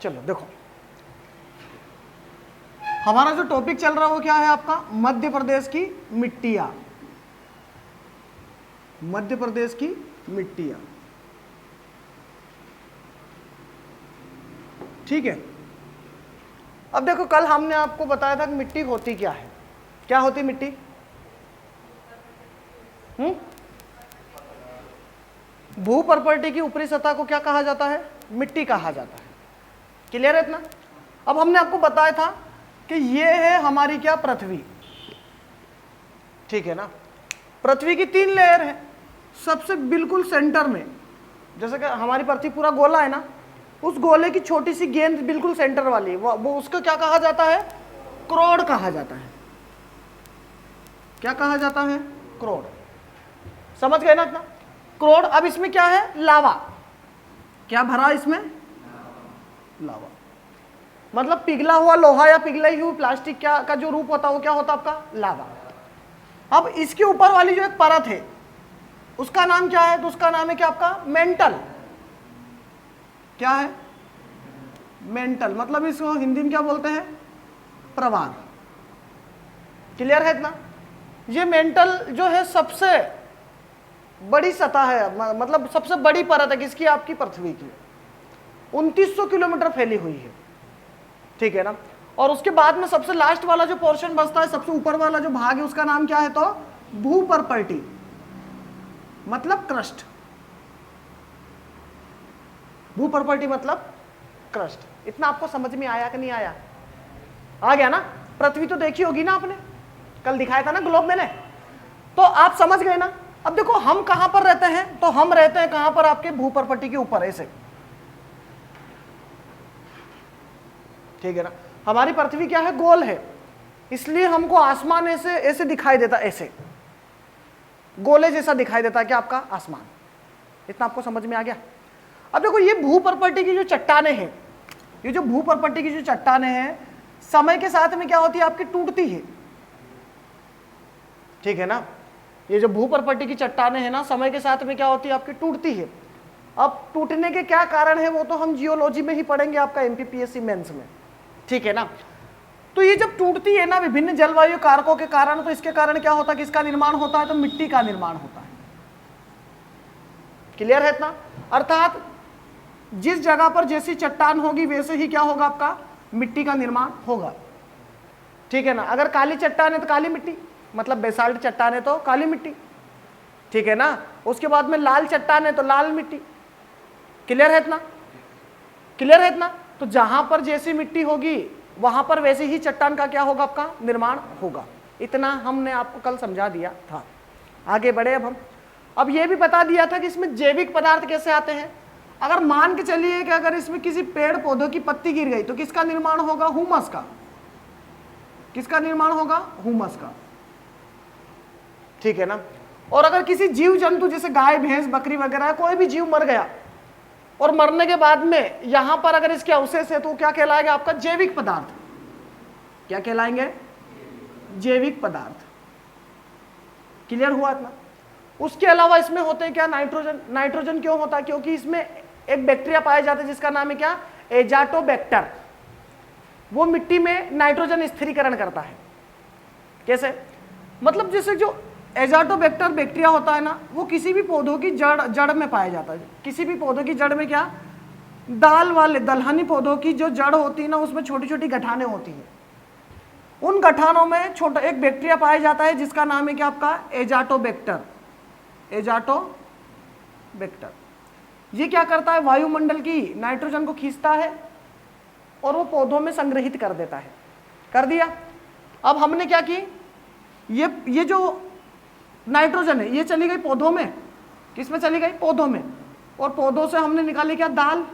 चलो देखो, हमारा जो टॉपिक चल रहा है वो क्या है आपका, मध्य प्रदेश की मिट्टियां, मध्य प्रदेश की मिट्टियां। ठीक है, अब देखो कल हमने आपको बताया था कि मिट्टी होती क्या है, क्या होती मिट्टी? भू प्रॉपर्टी की ऊपरी सतह को क्या कहा जाता है? मिट्टी कहा जाता है। क्लियर है इतना? अब हमने आपको बताया था कि ये है हमारी क्या, पृथ्वी। ठीक है ना, पृथ्वी की 3 लेयर है। सबसे बिल्कुल सेंटर में, जैसे कि हमारी पृथ्वी पूरा गोला है ना, उस गोले की छोटी सी गेंद बिल्कुल सेंटर वाली, वो उसको क्या कहा जाता है? क्रोड कहा जाता है। क्या कहा जाता है? क्रोड। समझ गए ना इतना? क्रोड। अब इसमें क्या है? लावा। क्या भरा इसमें? लावा। मतलब पिघला हुआ लोहा या पिघलाई हुई प्लास्टिक क्या का जो रूप होता है वो क्या होता है आपका? लावा। अब इसके ऊपर वाली जो एक परत है उसका नाम क्या है? तो उसका नाम है क्या आपका? मेंटल। क्या है? मेंटल। मतलब इसको हिंदी में क्या बोलते हैं? प्रवार। क्लियर है इतना? ये मेंटल जो है सबसे बड़ी सतह है, मतलब सबसे बड़ी परत है किसकी? आपकी पृथ्वी की। 2900 किलोमीटर फैली हुई है। ठीक है ना? और उसके बाद में सबसे लास्ट वाला जो पोर्शन बचता है, सबसे ऊपर वाला जो भाग है उसका नाम क्या है? तो भू प्रॉपर्टी, मतलब क्रस्ट। भू प्रॉपर्टी मतलब क्रस्ट। इतना आपको समझ में आया कि नहीं आया? आ गया ना? पृथ्वी तो देखी होगी ना आपने, कल दिखाया था ना ग्लोब मैंने, तो आप समझ गए ना? अब देखो हम कहां पर रहते हैं, तो हम रहते हैं कहां पर? आपके भू प्रॉपर्टी के ऊपर, ऐसे। ठीक है ना? हमारी पृथ्वी क्या है? गोल है, इसलिए हमको आसमान ऐसे ऐसे दिखाई देता, ऐसे गोले जैसा दिखाई देता है क्या आपका आसमान। इतना आपको समझ में आ गया? अब देखो ये भू प्रॉपर्टी की जो चट्टाने हैं, ये जो भू प्रॉपर्टी की जो चट्टाने हैं, समय के साथ में क्या होती है आपकी? टूटती है। ठीक है ना? ये जो भू प्रॉपर्टी की चट्टाने हैं ना, समय के साथ में क्या होती है आपकी? टूटती है। अब टूटने के क्या कारण है वो तो हम जियोलॉजी में ही पढ़ेंगे, आपका एमपीपीएससी मेंस में। ठीक है ना? तो ये जब टूटती है ना विभिन्न जलवायु कारकों के कारण, तो इसके कारण क्या होता है? किसका निर्माण होता है? तो मिट्टी का निर्माण होता है। क्लियर है इतना? अर्थात जिस जगह पर जैसी चट्टान होगी वैसे ही क्या होगा आपका? मिट्टी का निर्माण होगा। ठीक है ना? अगर काली चट्टान है तो काली मिट्टी, मतलब बेसाल्ट चट्टान है तो काली मिट्टी। ठीक है ना? उसके बाद में लाल चट्टान है तो लाल मिट्टी। क्लियर है इतना? क्लियर है इतना? तो जहां पर जैसी मिट्टी होगी वहां पर वैसे ही चट्टान का क्या होगा? आपका निर्माण होगा। इतना हमने आपको कल समझा दिया था। आगे बढ़े अब यह भी बता दिया था कि इसमें जैविक पदार्थ कैसे आते हैं। अगर मान के चलिए कि अगर इसमें किसी पेड़ पौधों की पत्ती गिर गई तो किसका निर्माण होगा? हुमस का। किसका निर्माण होगा? हुमस का। ठीक है ना? और अगर किसी जीव जंतु जैसे गाय भैंस बकरी वगैरह कोई भी जीव मर गया और मरने के बाद में यहां पर अगर इसके अवशेष है तो क्या कहलाएगा? आपका जैविक पदार्थ। क्या कहलाएंगे? जैविक पदार्थ। क्लियर हुआ इतना? उसके अलावा इसमें होते हैं क्या? नाइट्रोजन। नाइट्रोजन क्यों होता है? क्योंकि इसमें एक बैक्टीरिया पाया जाता है जिसका नाम है क्या? एजाटोबैक्टर। वो मिट्टी में नाइट्रोजन स्थिरीकरण करता है। कैसे? मतलब जैसे जो एजाटोबैक्टर बैक्टीरिया होता है ना, वो किसी भी पौधों की जड़ में पाया जाता है। किसी भी पौधों की जड़ में क्या? दाल वाले दलहनी पौधों की जो जड़ होती है ना, उसमें छोटी छोटी गठाने होती हैं। उन गठानों में छोटा एक बैक्टीरिया पाया जाता है जिसका नाम है क्या? आपका एजाटोबैक्टर। एजाटोबैक्टर ये क्या करता है? वायुमंडल की नाइट्रोजन को खींचता है और वो पौधों में संग्रहित कर देता है। कर दिया। अब हमने क्या की, ये जो नाइट्रोजन है ये चली गई पौधों में। किसमें चली गई? पौधों में। और पौधों से हमने निकाली क्या? दाल।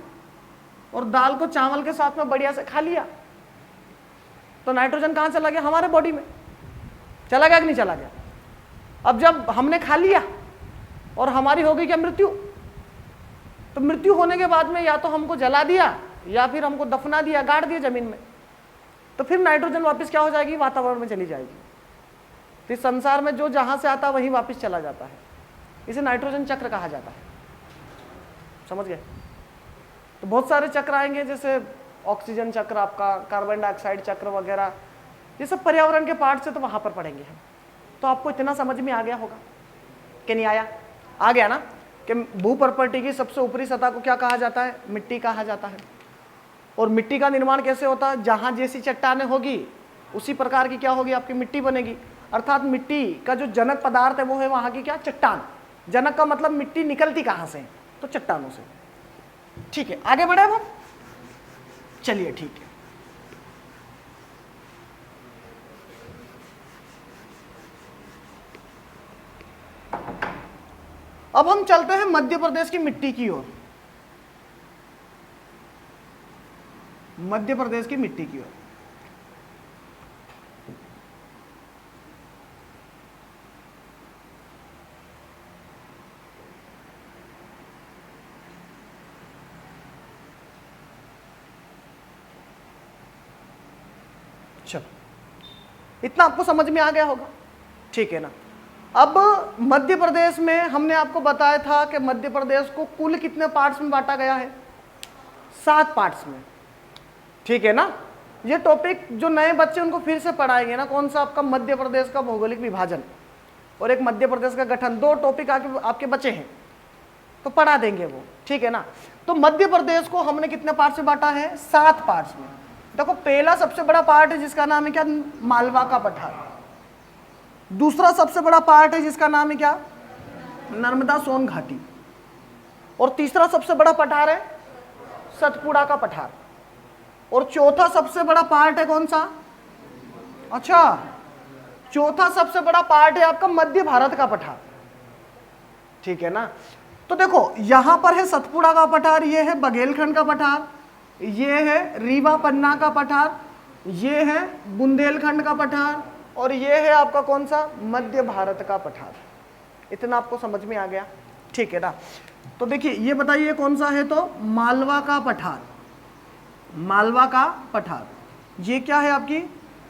और दाल को चावल के साथ में बढ़िया से खा लिया तो नाइट्रोजन कहां चला गया? हमारे बॉडी में चला गया कि नहीं चला गया? अब जब हमने खा लिया और हमारी हो गई क्या? मृत्यु। तो मृत्यु होने के बाद में या तो हमको जला दिया या फिर हमको दफना दिया, गाड़ दिया जमीन में, तो फिर नाइट्रोजन वापस क्या हो जाएगी? वातावरण में चली जाएगी। तो इस संसार में जो जहां से आता है वहीं वापस चला जाता है। इसे नाइट्रोजन चक्र कहा जाता है। समझ गए? तो बहुत सारे चक्र आएंगे, जैसे ऑक्सीजन चक्र आपका, कार्बन डाइऑक्साइड चक्र वगैरह, ये सब पर्यावरण के पार्ट से तो वहां पर पढ़ेंगे हम। तो आपको इतना समझ में आ गया होगा कि नहीं आया? आ गया ना कि भू प्रॉपर्टी की सबसे ऊपरी सतह को क्या कहा जाता है? मिट्टी कहा जाता है। और मिट्टी का निर्माण कैसे होता है? जहां जैसी चट्टानें होगी उसी प्रकार की क्या होगी? आपकी मिट्टी बनेगी। अर्थात मिट्टी का जो जनक पदार्थ है वो है वहां की क्या? चट्टान। जनक का मतलब मिट्टी निकलती कहां से? तो चट्टानों से। ठीक है, आगे बढ़े हम? चलिए ठीक है। अब हम चलते हैं मध्य प्रदेश की मिट्टी की ओर। मध्य प्रदेश की मिट्टी की ओर। चलो, इतना आपको समझ में आ गया होगा, ठीक है ना? अब मध्य प्रदेश में हमने आपको बताया था कि मध्य प्रदेश को कुल कितने पार्ट्स में बांटा गया है? 7 पार्ट्स में, ठीक है ना? ये टॉपिक जो नए बच्चे उनको फिर से पढ़ाएंगे ना, कौन सा? आपका मध्य प्रदेश का भौगोलिक विभाजन और एक मध्य प्रदेश का गठन, 2 टॉपिक आपके बचे हैं, तो पढ़ा देंगे वो, ठीक है ना? तो मध्य प्रदेश को हमने कितने पार्ट से बांटा है? 7 पार्ट्स में। देखो, पहला सबसे बड़ा पार्ट है जिसका नाम है क्या? मालवा का पठार। दूसरा सबसे बड़ा पार्ट है जिसका नाम है क्या? नर्मदा सोन घाटी। और तीसरा सबसे बड़ा पठार है सतपुड़ा का पठार। और चौथा सबसे बड़ा पार्ट है कौन सा? अच्छा, चौथा सबसे बड़ा पार्ट है आपका मध्य भारत का पठार, ठीक है ना? तो देखो, यहां पर है सतपुड़ा का पठार, ये है बघेलखंड का पठार, ये है रीवा पन्ना का पठार, ये है बुंदेलखंड का पठार, और ये है आपका कौन सा? मध्य भारत का पठार। इतना आपको समझ में आ गया, ठीक है ना? तो देखिए, ये बताइए कौन सा है? तो मालवा का पठार। मालवा का पठार ये क्या है? आपकी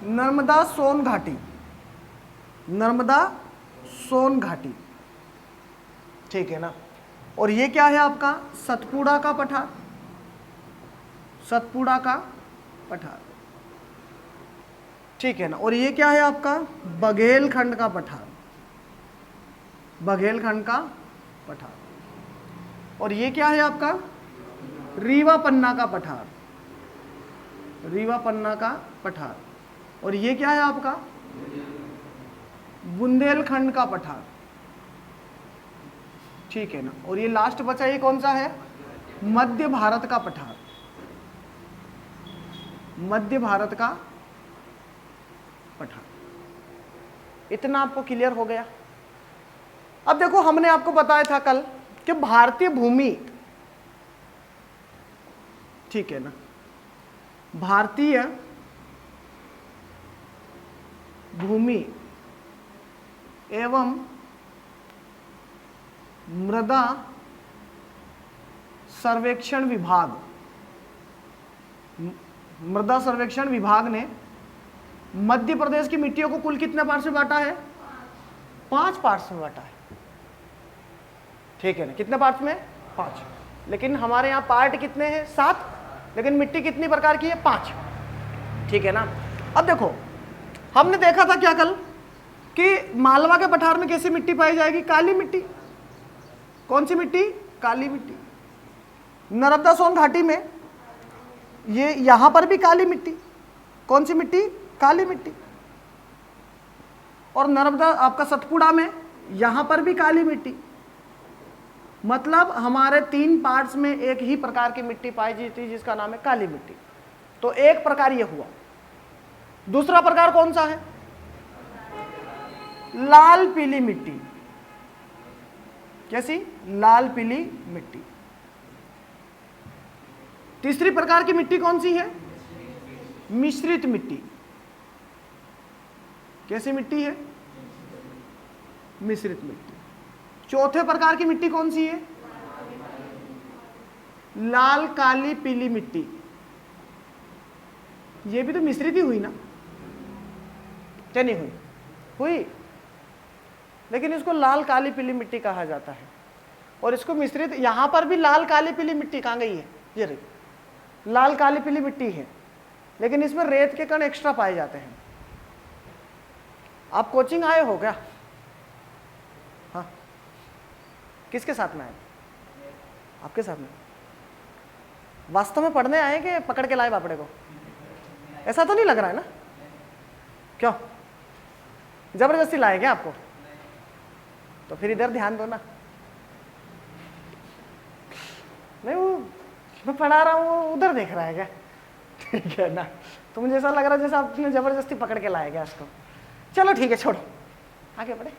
नर्मदा सोन घाटी। नर्मदा सोन घाटी, ठीक है ना? और ये क्या है आपका? सतपुड़ा का पठार। सतपुड़ा का पठार, ठीक है ना? और ये क्या है आपका? बघेलखंड का पठार। बघेलखंड का पठार। और ये क्या है आपका? रीवा पन्ना का पठार। रीवा पन्ना का पठार। और ये क्या है आपका? बुंदेलखंड का पठार, ठीक है ना? और ये लास्ट बचा, ये कौन सा है? मध्य भारत का पठार। मध्य भारत का पठार। इतना आपको क्लियर हो गया? अब देखो, हमने आपको बताया था कल कि भारतीय भूमि, ठीक है ना, भारतीय भूमि एवं मृदा सर्वेक्षण विभाग, मृदा सर्वेक्षण विभाग ने मध्य प्रदेश की मिट्टियों को कुल कितने पार्ट में बांटा है? 5 पार्ट्स में बांटा है, ठीक है ना? कितने पार्ट्स में? 5। लेकिन हमारे यहाँ पार्ट कितने हैं? 7। लेकिन मिट्टी कितनी प्रकार की है? 5, ठीक है ना? अब देखो, हमने देखा था क्या कल कि मालवा के पठार में कैसी मिट्टी पाई जाएगी? काली मिट्टी। कौन सी मिट्टी? काली मिट्टी। नर्मदा सोन घाटी में ये यहां पर भी काली मिट्टी। कौन सी मिट्टी? काली मिट्टी। और नर्मदा आपका सतपुड़ा में यहां पर भी काली मिट्टी। मतलब हमारे 3 पार्ट्स में एक ही प्रकार की मिट्टी पाई जाती है जिसका नाम है काली मिट्टी। तो एक प्रकार ये हुआ। दूसरा प्रकार कौन सा है? लाल पीली मिट्टी। कैसी? लाल पीली मिट्टी। तीसरी प्रकार की मिट्टी कौन सी है? मिश्रित मिट्टी। कैसी मिट्टी है? मिश्रित मिट्टी। चौथे प्रकार की मिट्टी कौन सी है? लाल काली पीली मिट्टी। ये भी तो मिश्रित ही हुई ना? क्या नहीं हुई? हुई। लेकिन इसको लाल काली पीली मिट्टी कहा जाता है। और इसको मिश्रित, यहां पर भी लाल काली पीली मिट्टी कहां गई है? ये रही। लाल काली पीली मिट्टी है, लेकिन इसमें रेत के कण एक्स्ट्रा पाए जाते हैं। आप कोचिंग आए हो क्या? हाँ, किसके साथ में आए? आपके साथ में? वास्तव में पढ़ने आए कि पकड़ के लाए बापड़े को? ऐसा तो नहीं लग रहा है ना? क्यों, जबरदस्ती लाए क्या आपको? तो फिर इधर ध्यान दो ना। नहीं, वो मैं पढ़ा रहा हूँ, वो उधर देख रहा है क्या? ठीक है ना, तो मुझे ऐसा लग रहा है जैसे आपने जबरदस्ती पकड़ के लाया गया इसको। चलो ठीक है, छोड़ो, आगे बढ़े।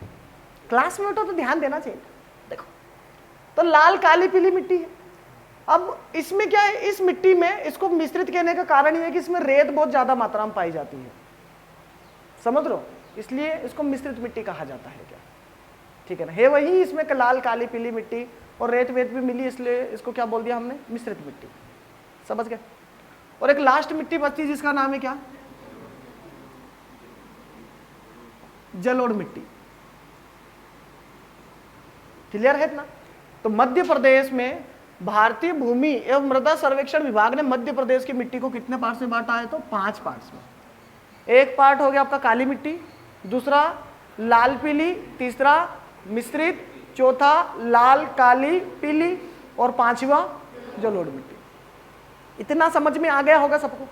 क्लास में तो ध्यान देना चाहिए। देखो, तो लाल काली पीली मिट्टी है। अब इसमें क्या है, इस मिट्टी में इसको मिश्रित कहने का कारण ये है कि इसमें रेत बहुत ज्यादा मात्रा में पाई जाती है, समझ लो, इसलिए इसको मिश्रित मिट्टी कहा जाता है क्या? ठीक है ना, है वही, इसमें लाल काली पीली मिट्टी और रेत वेत भी मिली, इसलिए इसको क्या बोल दिया हमने? मिश्रित मिट्टी। समझ गए? और एक लास्ट मिट्टी बचती जिसका नाम है क्या? जलोढ़ मिट्टी। क्लियर है ना? तो मध्य प्रदेश में भारतीय भूमि एवं मृदा सर्वेक्षण विभाग ने मध्य प्रदेश की मिट्टी को कितने पार्ट्स में बांटा है? तो 5 पार्ट्स में। एक पार्ट हो गया आपका काली मिट्टी, दूसरा लाल पीली, तीसरा मिश्रित, चौथा लाल काली पीली और 5वां जलोढ़ मिट्टी। इतना समझ में आ गया होगा सबको?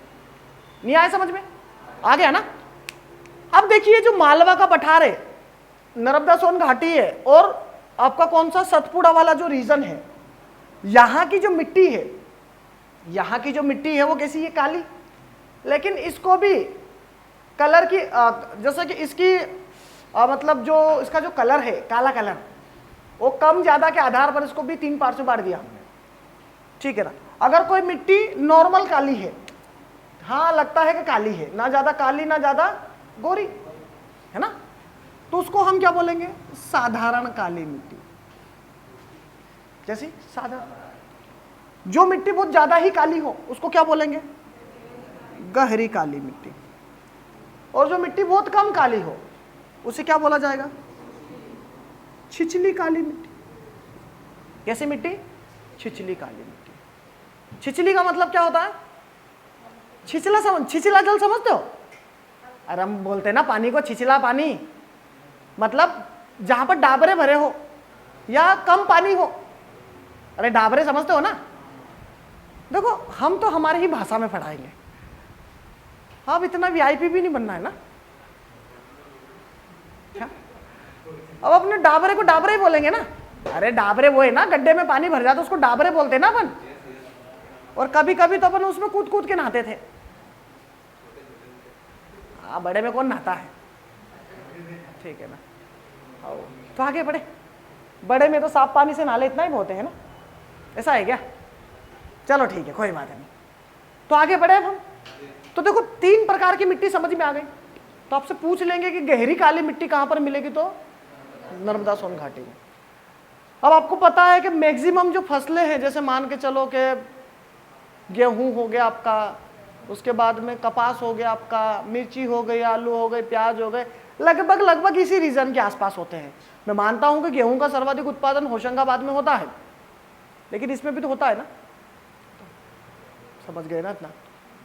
नहीं आया समझ में? आ गया ना? अब देखिए, जो मालवा का पठार है, नर्मदा सोन घाटी है, और आपका कौन सा सतपुड़ा वाला जो रीजन है, यहां की जो मिट्टी है, यहां की जो मिट्टी है वो कैसी है? काली। लेकिन इसको भी कलर की जैसे कि इसकी मतलब जो इसका जो कलर है, काला कलर, वो कम ज्यादा के आधार पर इसको भी 3 पार्ट में बांट दिया हमने। ठीक है ना? अगर कोई मिट्टी नॉर्मल काली है, हाँ लगता है कि काली है, ना ज्यादा काली ना ज्यादा गोरी, है ना, तो उसको हम क्या बोलेंगे? साधारण काली मिट्टी। जैसी साधारण। जो मिट्टी बहुत ज्यादा ही काली हो उसको क्या बोलेंगे? गहरी काली मिट्टी। और जो मिट्टी बहुत कम काली हो उसे क्या बोला जाएगा? छिछली काली मिट्टी। कैसी मिट्टी? छिछली काली मिट्टी। छिछली का मतलब क्या होता है? छिछला छिछला जल समझते हो? अरे हम बोलते ना पानी को छिछला पानी, मतलब जहां पर डाबरे भरे हो या कम पानी हो। अरे डाबरे समझते हो ना? देखो, हम तो हमारी ही भाषा में पढ़ाएंगे, अब इतना वीआईपी भी नहीं बनना है ना। क्या? अब अपने डाबरे को डाबरे ही बोलेंगे ना। अरे डाबरे वो है ना, गड्ढे में पानी भर जाता उसको डाबरे बोलते ना अपन। और कभी कभी तो अपन उसमें कूद कूद के नहाते थे। हाँ, बड़े में कौन नहाता है? ठीक है ना? तो आगे बढ़े। बड़े में तो साफ पानी से नहाले इतना ही बहुत है ना, ऐसा है क्या? चलो ठीक है, कोई बात नहीं। तो आगे बढ़े हम। तो देखो, 3 प्रकार की मिट्टी समझ में आ गई। तो आपसे पूछ लेंगे कि गहरी काली मिट्टी कहां पर मिलेगी? तो नर्मदा सोन घाटी में। अब आपको पता है कि मैक्सिमम जो फसलें हैं, जैसे मान के चलो कि गेहूं हो गया आपका, उसके बाद में कपास हो गया आपका, मिर्ची हो गई, आलू हो गए, प्याज हो गए, लगभग इसी रीजन के आसपास होते हैं। मैं मानता हूं कि गेहूं का सर्वाधिक उत्पादन होशंगाबाद में होता है, लेकिन इसमें भी तो होता है ना। समझ गए ना इतना?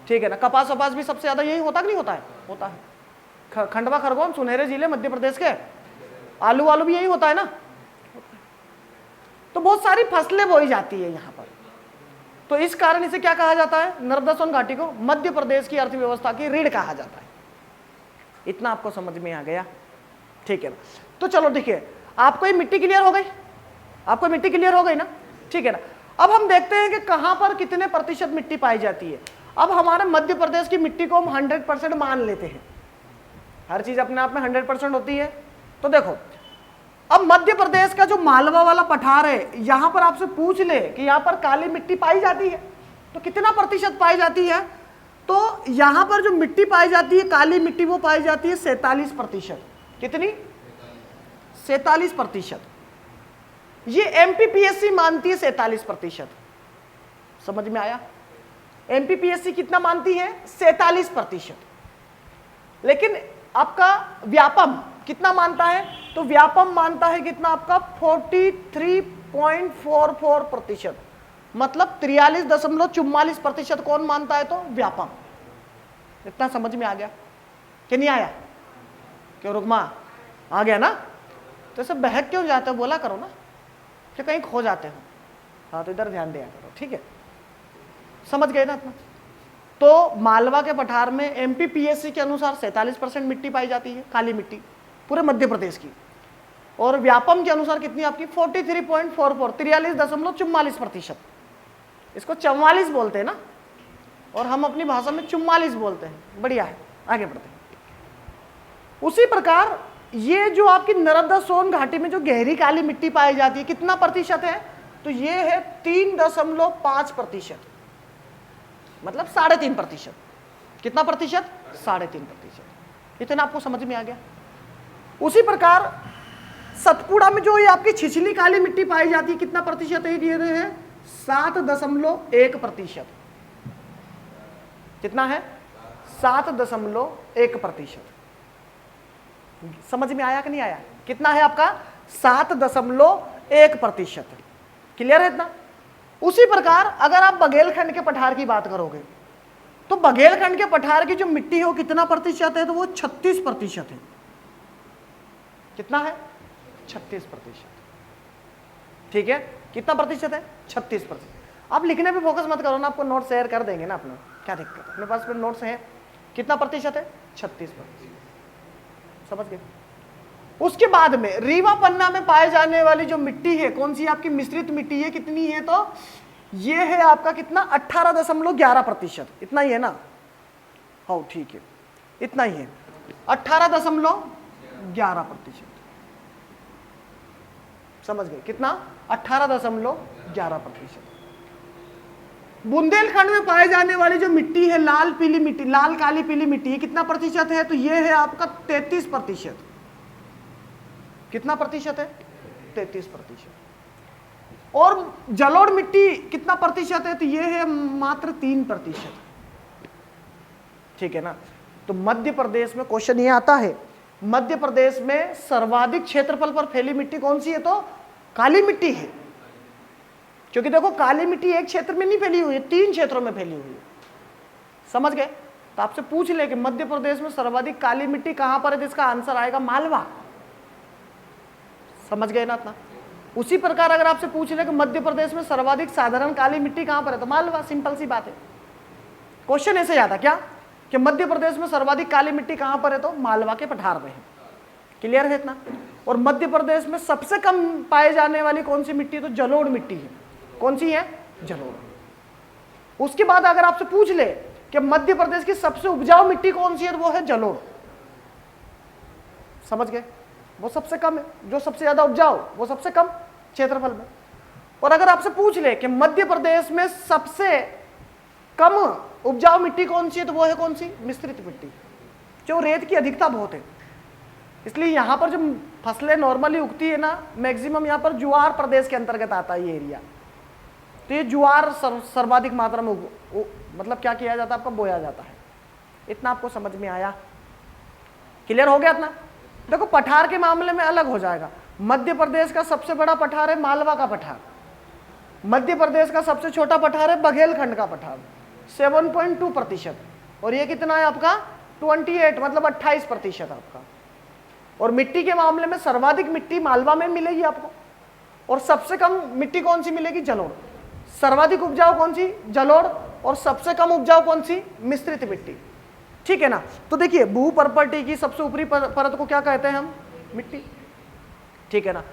ठीक है ना? कपास वपास भी सबसे ज्यादा यही होता कि नहीं होता है? होता है। खंडवा खरगोन सुनहरे जिले मध्य प्रदेश के, आलू वालू भी यही होता है ना। तो बहुत सारी फसलें बोई जाती है यहाँ पर। तो इस कारण इसे क्या कहा जाता है? नर्मदा सोन घाटी को मध्य प्रदेश की अर्थव्यवस्था की रीढ़ कहा जाता है। इतना आपको समझ में आ गया? ठीक है ना? तो चलो देखिए, आपको ये मिट्टी क्लियर हो गई? आपको मिट्टी क्लियर हो गई ना? ठीक है ना? अब हम देखते हैं कि कहां पर कितने प्रतिशत मिट्टी पाई जाती है। अब हमारे मध्य प्रदेश की मिट्टी को हम 100% मान लेते हैं। हर चीज अपने आप में 100% होती है। तो देखो, अब मध्य प्रदेश का जो मालवा वाला पठार है, यहां पर आपसे पूछ ले कि यहां पर काली मिट्टी पाई जाती है तो कितना प्रतिशत पाई जाती है? तो यहां पर जो मिट्टी पाई जाती है, काली मिट्टी, वो पाई जाती है 47%। कितनी? 47%। ये एमपीपीएससी मानती है 47%। समझ में आया? एमपीपीएससी कितना मानती है? 47%। लेकिन आपका व्यापम कितना मानता है? तो व्यापम मानता है कितना आपका? 43.44%। मतलब 43.44% कौन मानता है? तो व्यापम। इतना समझ में आ गया कि नहीं आया? क्यों रुकमा, आ गया ना? तो सब बहक क्यों जाते हो, बोला करो ना कि कहीं खो जाते हो। हाँ तो इधर ध्यान दिया करो, ठीक है? समझ गए ना इतना? तो मालवा के पठार में एमपीपीएससी के अनुसार 47% मिट्टी पाई जाती है, काली मिट्टी पूरे मध्य प्रदेश की। और व्यापम के अनुसार कितनी आपकी? 43.44, 43.44%। इसको 44 बोलते हैं ना, और हम अपनी भाषा में 44 बोलते हैं। बढ़िया है, आगे बढ़ते हैं। उसी प्रकार ये जो आपकी नर्मदा सोन घाटी में जो गहरी काली मिट्टी पाई जाती है, कितना प्रतिशत है? तो ये है 3.5%, मतलब 3.5%। कितना प्रतिशत? 3.5%। इतना आपको समझ में आ गया? उसी प्रकार सतपुड़ा में जो ये आपकी छिछली काली मिट्टी पाई जाती है, कितना प्रतिशत है? ये है 7.1%। कितना है? 7.1%। समझ में आया कि नहीं आया? कितना है आपका? 7.1%। क्लियर है इतना? उसी प्रकार अगर आप बघेलखंड के पठार की बात करोगे तो बघेलखंड के पठार की जो मिट्टी है वो कितना प्रतिशत है? तो वो 36% है। कितना है? 36%। ठीक है, कितना प्रतिशत है? 36%। आप लिखने पे फोकस मत करो ना, आपको नोट शेयर कर देंगे ना अपना, क्या दिक्कत है? अपने पास में नोट्स हैं। कितना प्रतिशत है? 36%। समझ गए? उसके बाद में रीवा पन्ना में पाए जाने वाली जो मिट्टी है, कौन सी आपकी मिश्रित मिट्टी है, कितनी है? तो ये है आपका कितना? 18.11%। इतना ही है ना? हाँ ठीक है, इतना ही है, 18.11%। समझ गए? कितना? 18.11%। बुंदेलखंड में पाए जाने वाली जो मिट्टी है, लाल पीली मिट्टी, लाल काली पीली मिट्टी है, कितना प्रतिशत है? तो ये है आपका 33%। कितना प्रतिशत है? 33%। और जलोढ़ मिट्टी कितना प्रतिशत है? तो ये है मात्र 3%। ठीक है ना? तो मध्य प्रदेश में क्वेश्चन ये आता है, मध्य प्रदेश में सर्वाधिक क्षेत्रफल पर फैली मिट्टी कौन सी है? तो काली मिट्टी है। क्योंकि देखो काली मिट्टी एक क्षेत्र में नहीं फैली हुई है, 3 क्षेत्रों में फैली हुई है। समझ गए? तो आपसे पूछ ले कि मध्य प्रदेश में सर्वाधिक काली मिट्टी कहां पर है, तो इसका आंसर आएगा मालवा। समझ गए ना इतना? उसी प्रकार अगर आपसे पूछ ले कि मध्य प्रदेश में सर्वाधिक साधारण काली मिट्टी कहां पर है, तो मालवा। सिंपल सी बात है। क्वेश्चन ऐसे आता क्या कि मध्य प्रदेश में सर्वाधिक काली मिट्टी कहां पर है? तो मालवा के पठार में है। क्लियर है इतना? और मध्य प्रदेश में सबसे कम पाए जाने वाली कौन सी मिट्टी है? तो जलोढ़ मिट्टी है। कौन सी है? जलोढ़। उसके बाद अगर आपसे पूछ ले कि मध्य प्रदेश की सबसे उपजाऊ मिट्टी कौन सी है, तो वो है जलोढ़। समझ गए? वो सबसे कम है, जो सबसे ज्यादा उपजाऊ वो सबसे कम क्षेत्रफल में। और अगर आपसे पूछ ले कि मध्य प्रदेश में सबसे कम उपजाऊ मिट्टी कौन सी है, तो वो है कौन सी? मिश्रित मिट्टी, जो रेत की अधिकता बहुत है। इसलिए यहां पर जो फसलें नॉर्मली उगती है ना, मैक्सिमम यहां पर ज्वार प्रदेश के अंतर्गत आता है ये एरिया। तो ये ज्वार सर्वाधिक मात्रा में मतलब क्या किया जाता है? आपका बोया जाता है। इतना आपको समझ में आया? क्लियर हो गया इतना? देखो पठार के मामले में अलग हो जाएगा। मध्य प्रदेश का सबसे बड़ा पठार है मालवा का पठार, मध्य प्रदेश का सबसे छोटा पठार है बघेलखंड का पठार, 7.2%। और ये कितना है आपका? 28, मतलब 28% आपका। और मिट्टी के मामले में सर्वाधिक मिट्टी मालवा में मिलेगी आपको, और सबसे कम मिट्टी कौन सी मिलेगी? जलोढ़। सर्वाधिक उपजाऊ कौन सी? जलोढ़। और सबसे कम उपजाऊ कौन सी? मिश्रित मिट्टी। ठीक है ना? तो देखिए भू प्रॉपर्टी की सबसे ऊपरी परत को क्या कहते हैं हम? मिट्टी। ठीक है ना?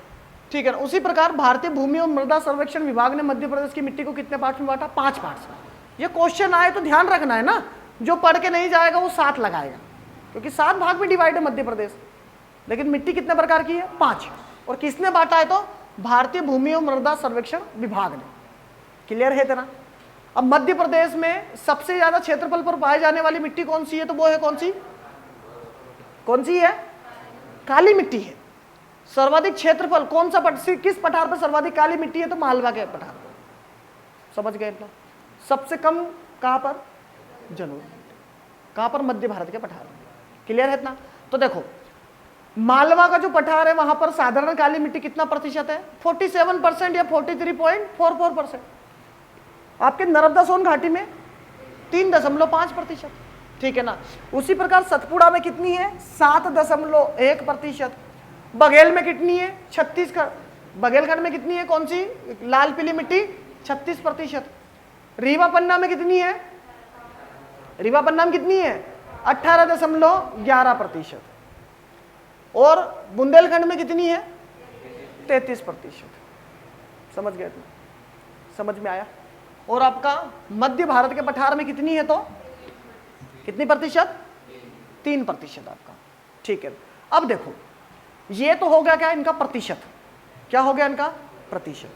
ठीक है ना? उसी प्रकार भारतीय भूमि और मृदा सर्वेक्षण विभाग ने मध्य प्रदेश की मिट्टी को कितने पार्ट में बांटा? 5 पार्ट्स में। ये क्वेश्चन आए तो ध्यान रखना है ना, जो पढ़ के नहीं जाएगा वो 7 लगाएगा, क्योंकि 7 भाग में डिवाइड है मध्य प्रदेश। लेकिन मिट्टी कितने प्रकार की है? 5। और किसने बांटा है? तो भारतीय भूमि और मृदा सर्वेक्षण विभाग ने। क्लियर है इतना? अब मध्य प्रदेश में सबसे ज्यादा क्षेत्रफल पर पाए जाने वाली मिट्टी कौन सी है? तो वो है कौन सी? कौन सी है? काली मिट्टी है। सर्वाधिक क्षेत्रफल कौन सा किस पठार पर सर्वाधिक काली मिट्टी है? तो मालवा के पठार। समझ गए इतना? सबसे कम कहां पर? जलोढ़। कहां पर? मध्य भारत के पठार। क्लियर है इतना? तो देखो मालवा का जो पठार है वहां पर साधारण काली मिट्टी कितना प्रतिशत है? 47% या 43.44%। आपके नर्मदा सोन घाटी में 3.5%, ठीक है ना। उसी प्रकार सतपुड़ा में कितनी है, 7.1%। बघेल में कितनी है, छत्तीसगढ़, बघेलखंड में कितनी है, कौन सी लाल पीली मिट्टी, 36%। रीवा पन्ना में कितनी है, रीवा पन्ना में कितनी है, 18.11%। और बुंदेलखंड में कितनी है, 33%। समझ गए तुम, समझ में आया। और आपका मध्य भारत के पठार में कितनी है, तो कितनी प्रतिशत, 3% आपका, ठीक है। अब देखो ये तो हो गया क्या इनका प्रतिशत, क्या हो गया इनका प्रतिशत।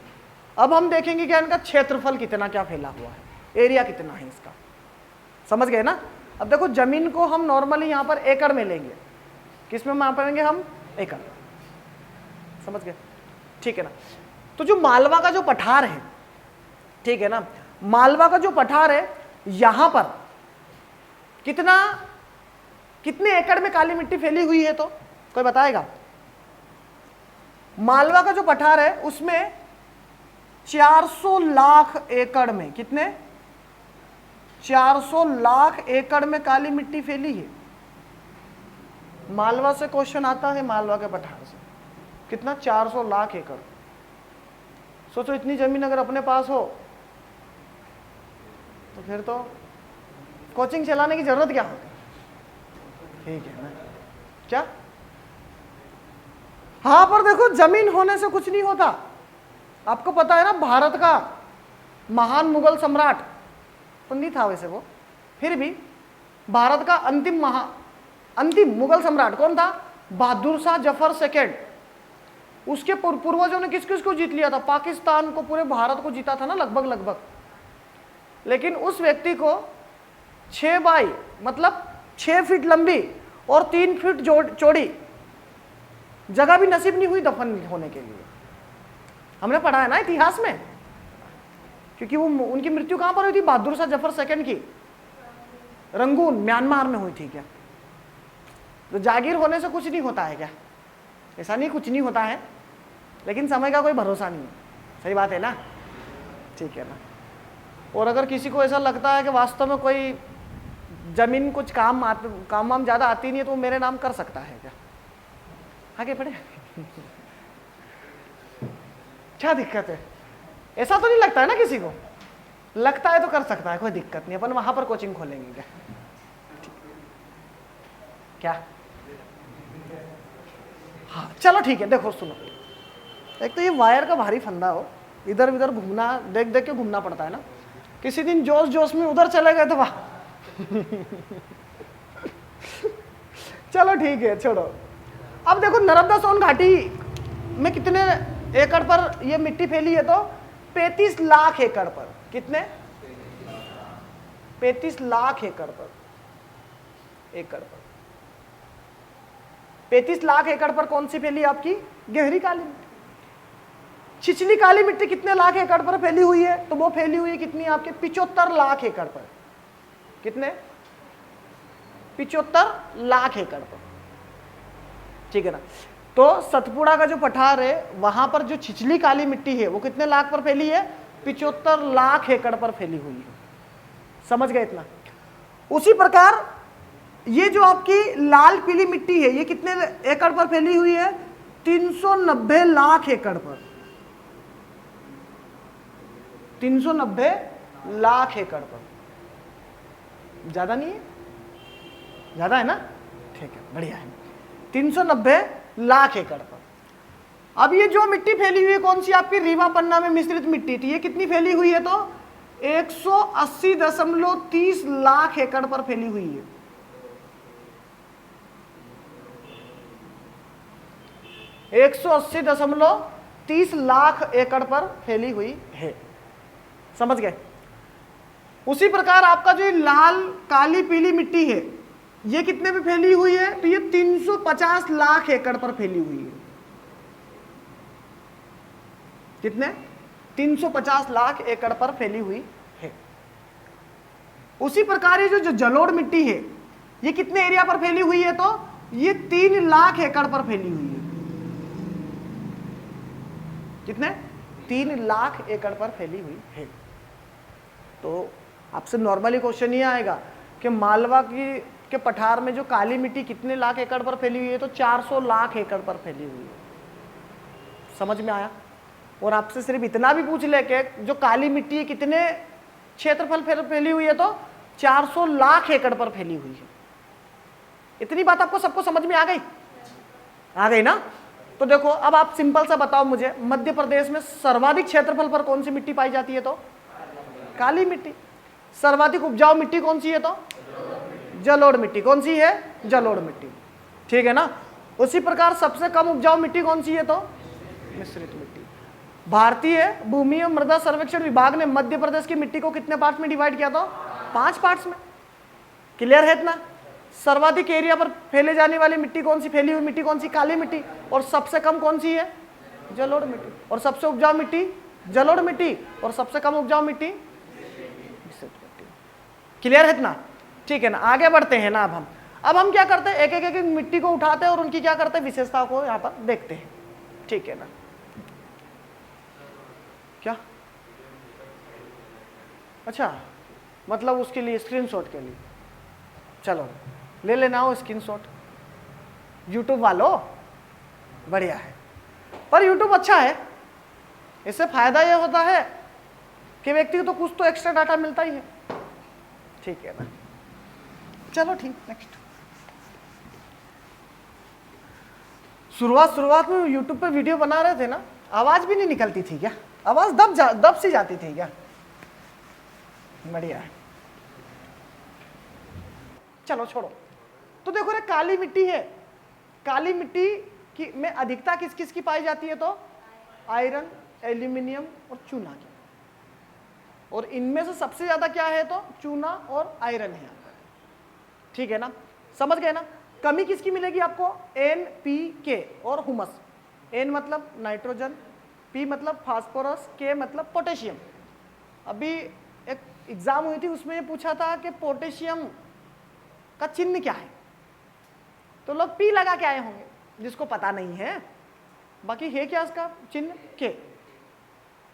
अब हम देखेंगे क्या इनका क्षेत्रफल कितना क्या फैला हुआ है, एरिया कितना है इसका, समझ गए ना। अब देखो जमीन को हम नॉर्मली यहाँ पर एकड़ में लेंगे, किस में मापेंगे हम, एकड़, समझ गए, ठीक है ना। तो जो मालवा का जो पठार है, ठीक है ना, मालवा का जो पठार है यहां पर कितने एकड़ में काली मिट्टी फैली हुई है, तो कोई बताएगा। मालवा का जो पठार है उसमें 400 लाख एकड़ में, कितने, 400 लाख एकड़ में काली मिट्टी फैली है। मालवा से क्वेश्चन आता है, मालवा के पठार से कितना, 400 लाख एकड़। सोचो इतनी जमीन अगर अपने पास हो तो फिर तो कोचिंग चलाने की जरूरत क्या होगी, ठीक है ना, क्या। हाँ पर देखो जमीन होने से कुछ नहीं होता, आपको पता है ना भारत का महान मुगल सम्राट तो नहीं था वैसे वो, फिर भी भारत का अंतिम मुगल सम्राट कौन था, बहादुर शाह जफर सेकेंड। उसके पूर्वजों ने किस किस को जीत लिया था, पाकिस्तान को, पूरे भारत को जीता था ना लगभग। लेकिन उस व्यक्ति को 6 बाई मतलब 6 फीट लंबी और 3 फीट चौड़ी जगह भी नसीब नहीं हुई दफन होने के लिए। हमने पढ़ा है ना इतिहास में, क्योंकि वो उनकी मृत्यु कहां पर हुई थी, बहादुर शाह जफर सेकंड की रंगून म्यांमार में हुई थी क्या। तो जागीर होने से कुछ नहीं होता है क्या, ऐसा नहीं कुछ नहीं होता है, लेकिन समय का कोई भरोसा नहीं है, सही बात है ना, ठीक है ना। और अगर किसी को ऐसा लगता है कि वास्तव में कोई जमीन कुछ काम ज्यादा आती नहीं है तो वो मेरे नाम कर सकता है क्या, आगे बढ़े क्या दिक्कत है, ऐसा तो नहीं लगता है ना किसी को, लगता है तो कर सकता है, कोई दिक्कत नहीं, अपन वहां पर कोचिंग खोलेंगे क्या, क्या। हाँ चलो ठीक है, देखो सुनो, एक तो ये वायर का भारी फंदा हो, इधर उधर घूमना, देख देख के घूमना पड़ता है ना। किसी दिन जोश जोश में उधर चले गए तो वाह चलो ठीक है छोड़ो। अब देखो नर्मदा सोन घाटी में कितने एकड़ पर ये मिट्टी फैली है, तो 35 लाख एकड़ पर, कितने, 35 लाख एकड़ पर, 35 लाख एकड़ पर कौन सी फैली आपकी, गहरी काली मिट्टी। छिछली काली मिट्टी कितने लाख एकड़ पर फैली हुई है, तो वो फैली हुई है कितनी आपके, 75 लाख एकड़ पर, कितने, 75 लाख एकड़ पर, ठीक है ना। तो सतपुड़ा का जो पठार है वहां पर जो छिछली काली मिट्टी है वो कितने लाख पर फैली है, 75 लाख एकड़ पर फैली हुई है, समझ गए इतना। उसी प्रकार ये जो आपकी लाल पीली मिट्टी है ये कितने एकड़ पर फैली हुई है, 390 लाख एकड़ पर, 390 लाख एकड़ पर, ज्यादा नहीं है, ज्यादा है ना, ठीक है, बढ़िया है, 390 लाख एकड़ पर। अब ये जो मिट्टी फैली हुई है कौन सी आपकी, रीवा पन्ना में मिश्रित मिट्टी थी, ये कितनी फैली हुई है, तो 180.30 लाख एकड़ पर फैली हुई है, 180.30 लाख एकड़ पर फैली हुई है, समझ गए। उसी प्रकार आपका जो लाल काली पीली मिट्टी है ये कितने पे फैली हुई है, तो ये 350 लाख एकड़ पर फैली हुई है, कितने, 350 लाख एकड़ पर फैली हुई है। उसी प्रकार ये जो जलोढ़ मिट्टी है ये कितने एरिया पर फैली हुई है, तो ये 3 लाख एकड़ पर फैली हुई है, कितने, 3 लाख एकड़ पर फैली हुई है। तो आपसे नॉर्मली क्वेश्चन ये आएगा कि मालवा की के पठार में जो काली मिट्टी कितने लाख एकड़ पर फैली हुई है, तो 400 लाख एकड़ पर फैली हुई है। समझ में आया? और आपसे सिर्फ इतना भी पूछ ले कि जो काली मिट्टी है कितने क्षेत्रफल फैली हुई है, तो 400 लाख एकड़ पर फैली हुई है। इतनी बात आपको सबको समझ में आ गई? आ गई ना? तो देखो अब आप सिंपल सा बताओ मुझे, मध्य प्रदेश में सर्वाधिक क्षेत्रफल पर कौन सी मिट्टी पाई जाती है? तो काली मिट्टी। सर्वाधिक उपजाऊ मिट्टी कौन सी है? तो जलोढ़ मिट्टी। कौन सी है? जलोढ़ मिट्टी। ठीक है ना? उसी प्रकार सबसे कम उपजाऊ मिट्टी कौन सी है? तो मिश्रित मिट्टी। भारतीय भूमि और मृदा सर्वेक्षण विभाग ने मध्य प्रदेश की मिट्टी को कितने पार्ट्स में डिवाइड किया? तो 5 पार्ट्स में। क्लियर है इतना? सर्वाधिक एरिया पर फैले जाने वाली मिट्टी कौन सी, फैली हुई मिट्टी कौन सी? काली मिट्टी। और सबसे कम कौन सी है? जलोढ़ मिट्टी। और सबसे उपजाऊ मिट्टी? जलोढ़ मिट्टी। और सबसे कम उपजाऊ मिट्टी? मिश्रित मिट्टी। क्लियर है इतना? ठीक है ना? आगे बढ़ते हैं ना। अब हम क्या करते हैं, एक एक मिट्टी को उठाते हैं और उनकी क्या करते हैं, विशेषताओं को यहाँ पर देखते हैं। ठीक है ना? क्या अच्छा, मतलब उसके लिए स्क्रीनशॉट के लिए चलो ले लेना हो स्क्रीनशॉट। यूट्यूब वालों बढ़िया है, पर यूट्यूब अच्छा है, इससे फायदा यह होता है कि व्यक्ति को तो कुछ तो एक्स्ट्रा डाटा मिलता ही है। ठीक है ना? चलो ठीक, नेक्स्ट। शुरुआत में यूट्यूब पे वीडियो बना रहे थे ना, आवाज भी नहीं निकलती थी क्या? आवाज दब सी जाती थी क्या? बढ़िया है। चलो छोड़ो। तो देखो रे, काली मिट्टी है। काली मिट्टी की में अधिकता किस किस की पाई जाती है? तो आयरन, एल्यूमिनियम और चूना की। और इनमें से सबसे ज्यादा क्या है? तो चूना और आयरन है। ठीक है ना? समझ गए ना? कमी किसकी मिलेगी आपको? NPK और हुमस। N मतलब नाइट्रोजन, P मतलब फास्फोरस, K मतलब पोटेशियम। अभी एक एग्जाम हुई थी, उसमें ये पूछा था कि पोटेशियम का चिन्ह क्या है, तो लोग P लगा के आए होंगे, जिसको पता नहीं है। बाकी है क्या इसका चिन्ह? K।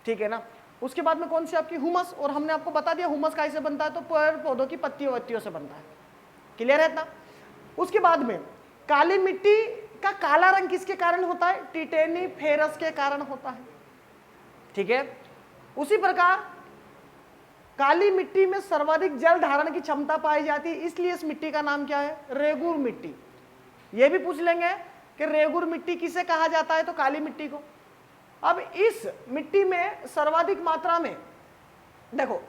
ठीक है ना? उसके बाद में कौन सी आपकी? हुमस। और हमने आपको बता दिया हुमस कैसे बनता है, तो पेड़ पौधों की पत्तियों वत्तियों से बनता है। क्लियर है इतना? उसके बाद में काली मिट्टी का काला रंग किसके कारण होता है? टिटेनी फेरस के कारण होता है। ठीक है? उसी प्रकार काली मिट्टी में सर्वाधिक जल धारण की क्षमता पाई जाती है, इसलिए इस मिट्टी का नाम क्या है? रेगुर मिट्टी। यह भी पूछ लेंगे कि रेगुर मिट्टी किसे कहा जाता है? तो काली मिट्टी को। अब इस मिट्टी में सर्वाधिक मात्रा में देखो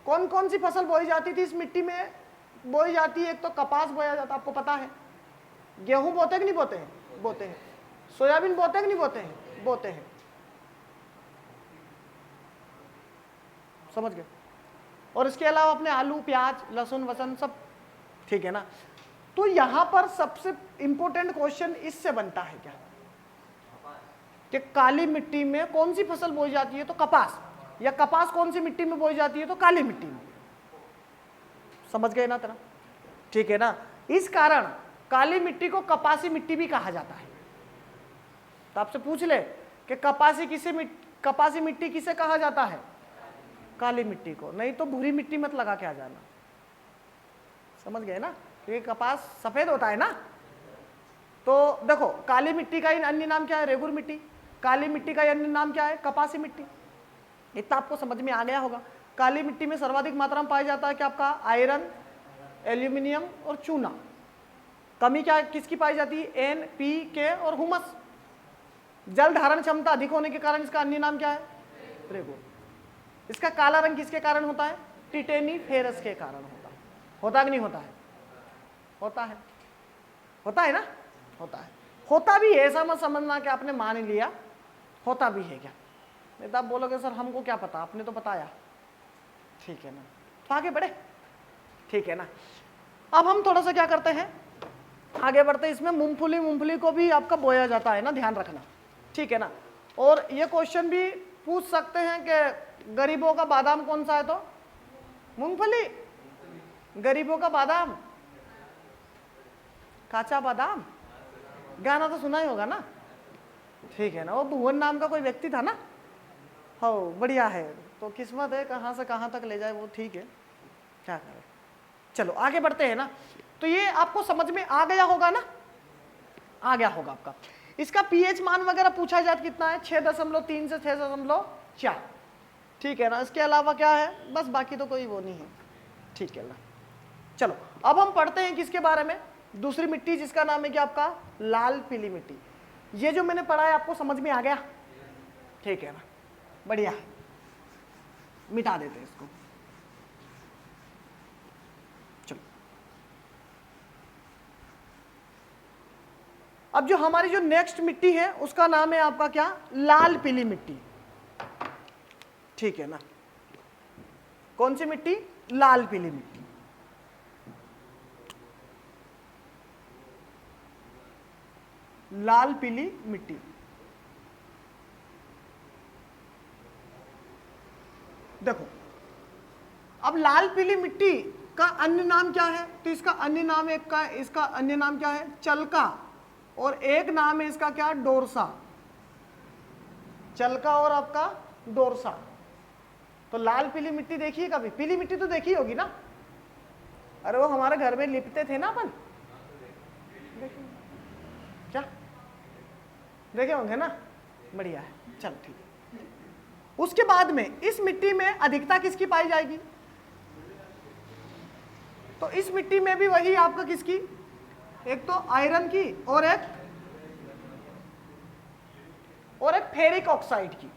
कौन कौन सी फसल बोई जाती थी इस मिट्टी में? बोई जाती है, एक तो कपास बोया जाता है, आपको पता है। गेहूं बोते कि नहीं बोते हैं? बोते हैं। सोयाबीन बोते कि नहीं बोते हैं? बोते हैं। समझ गए? और इसके अलावा अपने आलू, प्याज, लहसुन वसन सब। ठीक है ना? तो यहां पर सबसे इंपॉर्टेंट क्वेश्चन इससे बनता है क्या, कि काली मिट्टी में कौन सी फसल बोई जाती है? तो कपास। या कपास कौन सी मिट्टी में बोई जाती है? तो काली मिट्टी में। समझ गए ना तरह? ठीक है ना? इस कारण काली मिट्टी को कपासी मिट्टी भी कहा जाता है। तो आपसे पूछ ले कि कपासी मिट्टी किसे कहा जाता है? काली मिट्टी को। नहीं तो भूरी मिट्टी मत लगा के आ जाना। समझ गए ना? क्योंकि कपास सफेद होता है ना। तो देखो काली मिट्टी का अन्य नाम क्या है? रेगुर मिट्टी। काली मिट्टी का अन्य नाम क्या है? कपासी मिट्टी। इतना आपको समझ में आ गया होगा। काली मिट्टी में सर्वाधिक मात्रा में पाया जाता है कि आपका आयरन, एल्यूमिनियम और चूना। कमी क्या किसकी पाई जाती है? NPK और हुमस। जल धारण क्षमता अधिक होने के कारण इसका अन्य नाम क्या है? रेगुर। इसका काला रंग किसके कारण होता है? टिटेनी फेरस के कारण होता है। होता कि नहीं होता है? होता है। होता है ना? होता है। होता भी है, ऐसा मत समझना कि आपने मान लिया। होता भी है क्या? नहीं तो आप बोलोगे सर हमको क्या पता, आपने तो बताया। ठीक है ना? तो आगे बढ़े। ठीक है ना? अब हम थोड़ा सा क्या करते हैं, आगे बढ़ते हैं। इसमें मूंगफली को भी आपका बोया जाता है ना, ध्यान रखना। ठीक है ना? और ये क्वेश्चन भी पूछ सकते हैं कि गरीबों का बादाम कौन सा है? तो मूंगफली। गरीबों का बादाम, काचा बादाम, गाना तो सुना ही होगा ना। ठीक है ना? वो भुवन नाम का कोई व्यक्ति था ना। हो बढ़िया है। तो तो किस्मत है, कहाँ से कहाँ तक ले जाए वो ठीक है, क्या करें। चलो आगे बढ़ते हैं ना। तो ये आपको समझ में आ गया होगा ना, आ गया होगा आपका। इसका पीएच मान वगैरह पूछा जाए कितना है, 6.3 से 6.4, ठीक है ना। इसके अलावा क्या है, बस बाकी तो कोई वो नहीं है, ठीक है ना। चलो अब हम पढ़ते हैं किसके बारे में, दूसरी मिट्टी जिसका नाम है क्या आपका, लाल पीली मिट्टी। ये जो मैंने पढ़ा है आपको समझ में आ गया, ठीक है ना, बढ़िया है। मिटा देते हैं इसको। चलो अब जो हमारी जो नेक्स्ट मिट्टी है उसका नाम है आपका क्या, लाल पीली मिट्टी, ठीक है ना। कौन सी मिट्टी, लाल पीली मिट्टी। लाल पीली मिट्टी, देखो अब लाल पीली मिट्टी का अन्य नाम क्या है, तो इसका अन्य नाम एक का, इसका अन्य नाम क्या है, चलका, और एक नाम है इसका क्या, डोरसा। चलका और आपका डोरसा। तो लाल पीली मिट्टी देखिए कभी, पीली मिट्टी तो देखी होगी ना, अरे वो हमारे घर में लिपते थे ना अपन, क्या देखे होंगे ना, बढ़िया है। चल ठीक है। उसके बाद में इस मिट्टी में अधिकता किसकी पाई जाएगी, तो इस मिट्टी में भी वही आपका किसकी, एक तो आयरन की और एक फेरिक ऑक्साइड की,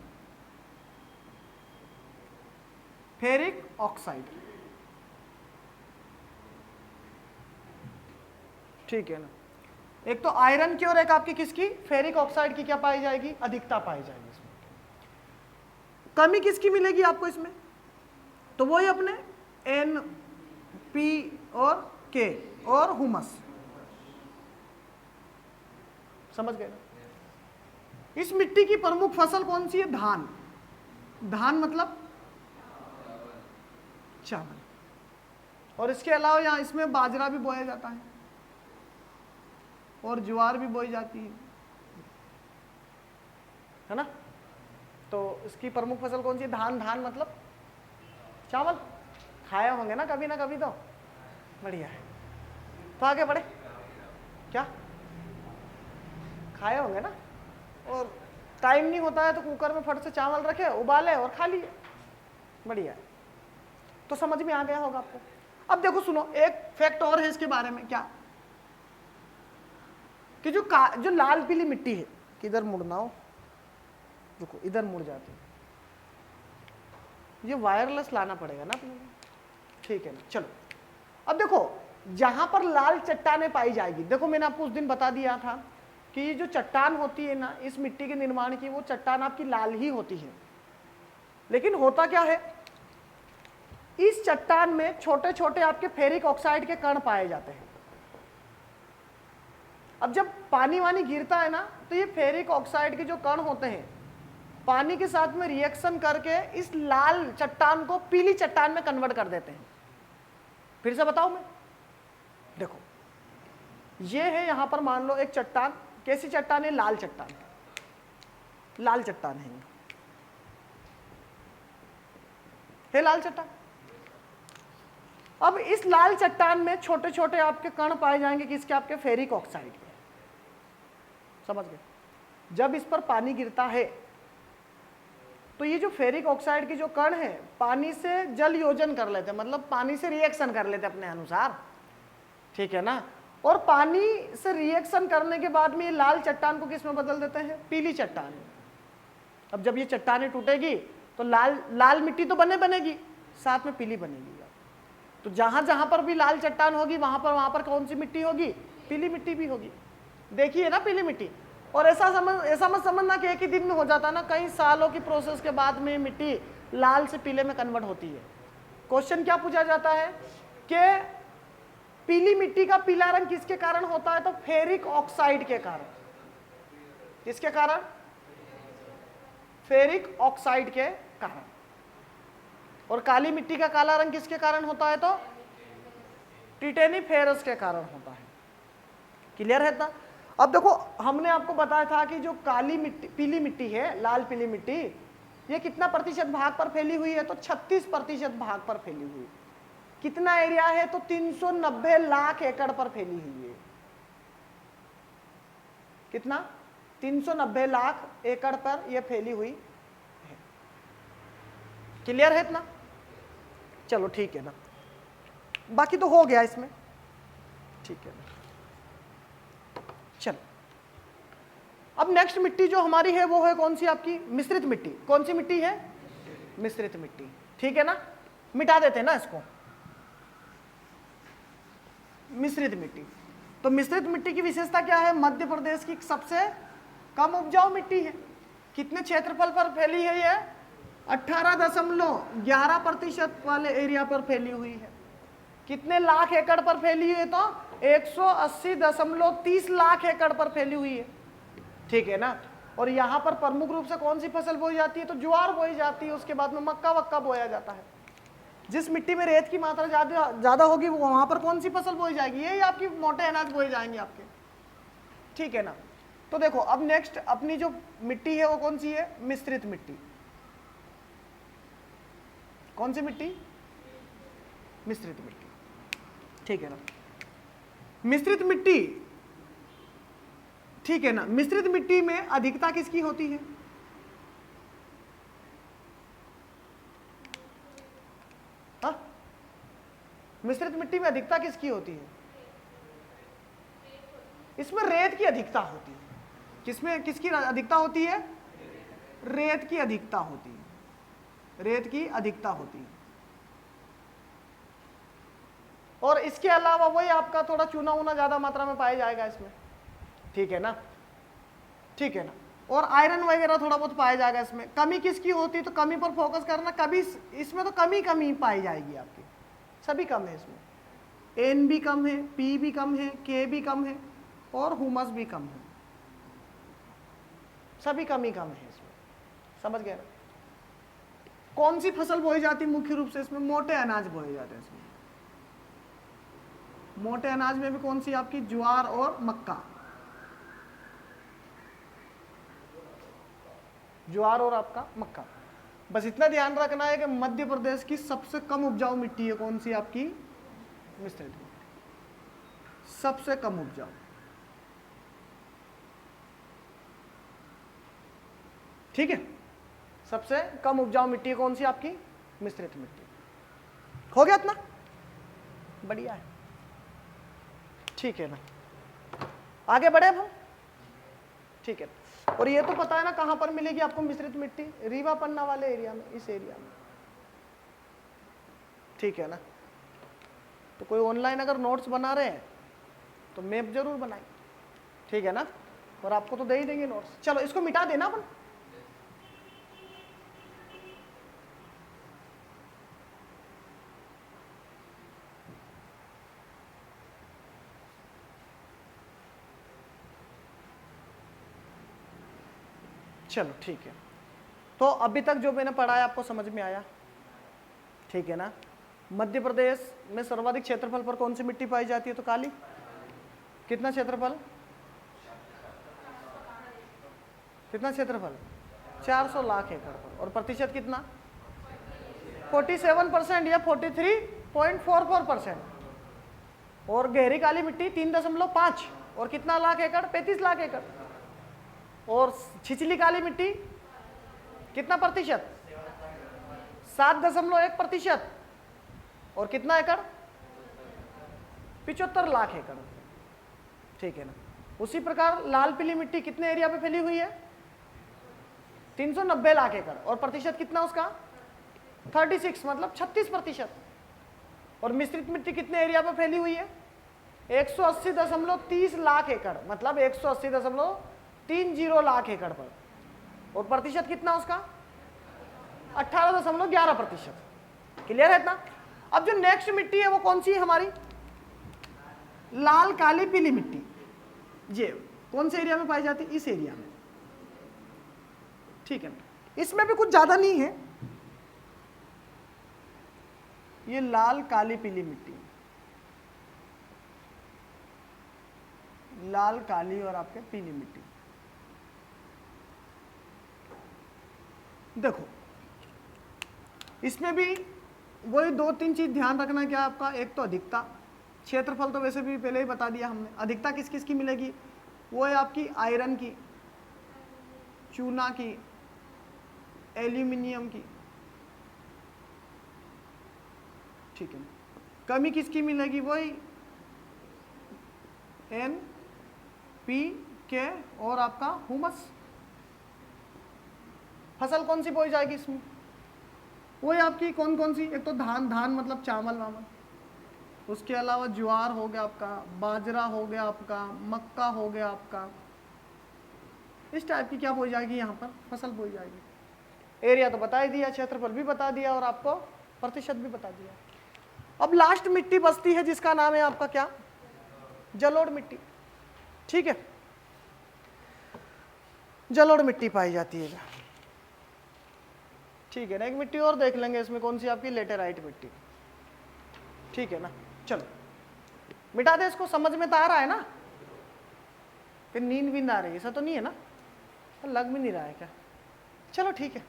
फेरिक ऑक्साइड, ठीक है ना। एक तो आयरन की और एक आपकी किसकी, फेरिक ऑक्साइड की क्या पाई जाएगी, अधिकता पाई जाएगी। इसमें कमी किसकी मिलेगी आपको इसमें, तो वही अपने एन, पी और के और हुमस, समझ गए ना। इस मिट्टी की प्रमुख फसल कौन सी है, धान। धान मतलब चावल, और इसके अलावा यहां इसमें बाजरा भी बोया जाता है और ज्वार भी बोई जाती है ना। तो इसकी प्रमुख फसल कौन सी है, धान। धान मतलब चावल, खाए होंगे ना कभी तो, बढ़िया है। तो आगे बढ़े, क्या खाए होंगे ना, और टाइम नहीं होता है तो कुकर में फट से चावल रखे, उबाले और खा लिए, बढ़िया है। तो समझ में आ गया होगा आपको। अब देखो सुनो, एक फैक्ट और है इसके बारे में, क्या कि जो लाल पीली मिट्टी है, किधर मुड़ना हो, देखो इधर मुड़ जाती है, ये वायरलेस लाना पड़ेगा ना अपने, ठीक है ना। चलो अब देखो जहां पर लाल चट्टानें पाई जाएगी, देखो मैंने आपको उस दिन बता दिया था कि ये जो चट्टान होती है ना इस मिट्टी के निर्माण की, वो चट्टान आपकी लाल ही होती है। लेकिन होता क्या है, इस चट्टान में छोटे छोटे आपके फेरिक ऑक्साइड के कण पाए जाते हैं। अब जब पानी वानी गिरता है ना, तो ये फेरिक ऑक्साइड के जो कण होते हैं पानी के साथ में रिएक्शन करके इस लाल चट्टान को पीली चट्टान में कन्वर्ट कर देते हैं। फिर से बताऊं मैं, देखो ये है यहां पर मान लो एक चट्टान, कैसी चट्टान है, लाल चट्टान, लाल चट्टान है लाल चट्टान। अब इस लाल चट्टान में छोटे छोटे आपके कण पाए जाएंगे किसके, आपके फेरिक ऑक्साइड के, समझ गए। जब इस पर पानी गिरता है तो ये जो फेरिक ऑक्साइड के जो कण है पानी से जल योजन कर लेते हैं, मतलब पानी से रिएक्शन कर लेते हैं अपने अनुसार, ठीक है ना। और पानी से रिएक्शन करने के बाद में ये लाल चट्टान को किस में बदल देते हैं, पीली चट्टान में। अब जब ये चट्टानें टूटेगी तो लाल मिट्टी तो बनेगी, साथ में पीली बनेगी। तो जहां जहां पर भी लाल चट्टान होगी वहां पर कौन सी मिट्टी होगी, पीली मिट्टी भी होगी। देखिए ना पीली मिट्टी, और ऐसा मत समझना कि एक ही दिन में हो जाता ना, कई सालों की प्रोसेस के बाद में मिट्टी लाल से पीले में कन्वर्ट होती है। क्वेश्चन क्या पूछा जाता है कि पीली मिट्टी का पीला रंग किसके कारण होता है, तो फेरिक ऑक्साइड के कारण। किसके कारण, फेरिक ऑक्साइड के कारण। और काली मिट्टी का काला रंग किसके कारण होता है, तो टिटेनिफेरस के कारण होता है। क्लियर है ना। अब देखो हमने आपको बताया था कि जो काली मिट्टी, पीली मिट्टी है, लाल पीली मिट्टी, ये कितना प्रतिशत भाग पर फैली हुई है? तो 36% भाग पर फैली हुई है। कितना एरिया है? तो 390 लाख एकड़ पर फैली हुई है। कितना? 390 लाख एकड़ पर यह फैली हुई है। क्लियर है इतना? चलो ठीक है ना, बाकी तो हो गया इसमें, ठीक है ना। चलो अब नेक्स्ट मिट्टी जो हमारी है वो है कौन सी? आपकी मिश्रित मिट्टी। कौन सी मिट्टी है? मिश्रित मिट्टी, ठीक है ना। मिटा देते हैं ना इसको, मिश्रित मिट्टी। तो मिश्रित मिट्टी की विशेषता क्या है? मध्य प्रदेश की सबसे कम उपजाऊ मिट्टी है। कितने क्षेत्रफल पर फैली है ये? 18.11% वाले एरिया पर फैली हुई है। कितने लाख एकड़ पर फैली हुई है? तो 180.30 लाख एकड़ पर फैली हुई है, ठीक है ना। और यहाँ पर प्रमुख रूप से कौन सी फसल बोई जाती है? तो ज्वार बोई जाती है, उसके बाद में मक्का वक्का बोया जाता है। जिस मिट्टी में रेत की मात्रा ज्यादा होगी वहां पर कौन सी फसल बोई जाएगी? ये आपकी मोटे अनाज बोए जाएंगे आपके, ठीक है ना। तो देखो अब नेक्स्ट अपनी जो मिट्टी है वो कौन सी है? मिश्रित मिट्टी। कौन सी मिट्टी? मिश्रित मिट्टी, ठीक है ना। मिश्रित मिट्टी, ठीक है ना। मिश्रित मिट्टी में अधिकता किसकी होती है? हाँ, मिश्रित मिट्टी में अधिकता किसकी होती है? इसमें रेत की अधिकता होती है। किसमें किसकी अधिकता होती है? रेत की अधिकता होती है, रेत की अधिकता होती है। और इसके अलावा वही आपका थोड़ा चूना ऊना ज्यादा मात्रा में पाया जाएगा इसमें, ठीक है ना, ठीक है ना। और आयरन वगैरह थोड़ा बहुत पाया जाएगा इसमें। कमी किसकी होती है? तो कमी पर फोकस करना। कभी इसमें तो कमी पाई जाएगी आपकी, सभी कम है इसमें। एन भी कम है, पी भी कम है, के भी कम है और हुमस भी कम है, सभी कम है इसमें, समझ गए ना। कौन सी फसल बोई जाती है मुख्य रूप से? इसमें मोटे अनाज बोए जाते हैं। इसमें मोटे अनाज में भी कौन सी? आपकी ज्वार और मक्का। ज्वार और आपका मक्का। बस इतना ध्यान रखना है कि मध्य प्रदेश की सबसे कम उपजाऊ मिट्टी है कौन सी? आपकी मिश्रित मिट्टी, सबसे कम उपजाऊ, ठीक है। सबसे कम उपजाऊ मिट्टी कौन सी? आपकी मिश्रित मिट्टी। हो गया इतना? बढ़िया है, ठीक है ना। आगे बढ़े अब हम, ठीक है। और ये तो पता है ना कहां पर मिलेगी आपको मिश्रित मिट्टी? रीवा पन्ना वाले एरिया में, इस एरिया में, ठीक है ना। तो कोई ऑनलाइन अगर नोट्स बना रहे हैं तो मैप जरूर बनाए, ठीक है ना। और आपको तो दे ही देंगे नोट्स। चलो इसको मिटा देना अपन। चलो ठीक है। तो अभी तक जो मैंने पढ़ाया आपको समझ में आया, ठीक है ना। मध्य प्रदेश में सर्वाधिक क्षेत्रफल पर कौन सी मिट्टी पाई जाती है? तो काली। कितना क्षेत्रफल? कितना क्षेत्रफल? 400 लाख एकड़ पर। और प्रतिशत कितना? 47% या 43.44%। और गहरी काली मिट्टी 3.5 और कितना लाख एकड़? 35 लाख एकड़। और छिछली काली मिट्टी कितना प्रतिशत? 7.1%। और कितना एकड़? 75 लाख एकड़, ठीक है ना। उसी प्रकार लाल पीली मिट्टी कितने एरिया पे फैली हुई है? 390 लाख एकड़। और प्रतिशत कितना उसका? 36, मतलब 36%। और मिश्रित मिट्टी कितने एरिया पे फैली हुई है? 180.30 लाख एकड़, मतलब 180.30 लाख एकड़ पर। और प्रतिशत कितना उसका? 18.11%। क्लियर है इतना? अब जो नेक्स्ट मिट्टी है वो कौन सी है हमारी? लाल काली पीली मिट्टी। ये कौन से एरिया में पाई जाती है? इस एरिया में, ठीक है। इसमें भी कुछ ज्यादा नहीं है। ये लाल काली पीली मिट्टी, लाल काली और आपके पीली मिट्टी। देखो इसमें भी वही 2-3 चीज ध्यान रखना क्या आपका, एक तो अधिकता, क्षेत्रफल तो वैसे भी पहले ही बता दिया हमने। अधिकता किस किस की मिलेगी, वो है आपकी आयरन की, चूना की, एल्यूमिनियम की, ठीक है। कमी किसकी मिलेगी, वही NPK और आपका हुमस। फसल कौन सी बोई जाएगी इसमें, वही आपकी कौन कौन सी, एक तो धान, धान मतलब चावल वावल, उसके अलावा ज्वार हो गया आपका, बाजरा हो गया आपका, मक्का हो गया आपका, इस टाइप की क्या बोई जाएगी यहाँ पर, फसल बोई जाएगी। एरिया तो बता ही दिया, क्षेत्रफल भी बता दिया और आपको प्रतिशत भी बता दिया। अब लास्ट मिट्टी बचती है जिसका नाम है आपका क्या, जलोढ़ मिट्टी, ठीक है। जलोढ़ मिट्टी पाई जाती है, ठीक है ना। एक मिट्टी और देख लेंगे इसमें कौन सी, आपकी लेटेराइट मिट्टी, ठीक है ना। चलो मिटा दे इसको, समझ में तो आ रहा है ना, फिर नींद भी ना आ रही, ऐसा तो नहीं है ना, लग भी नहीं रहा है क्या, चलो ठीक है।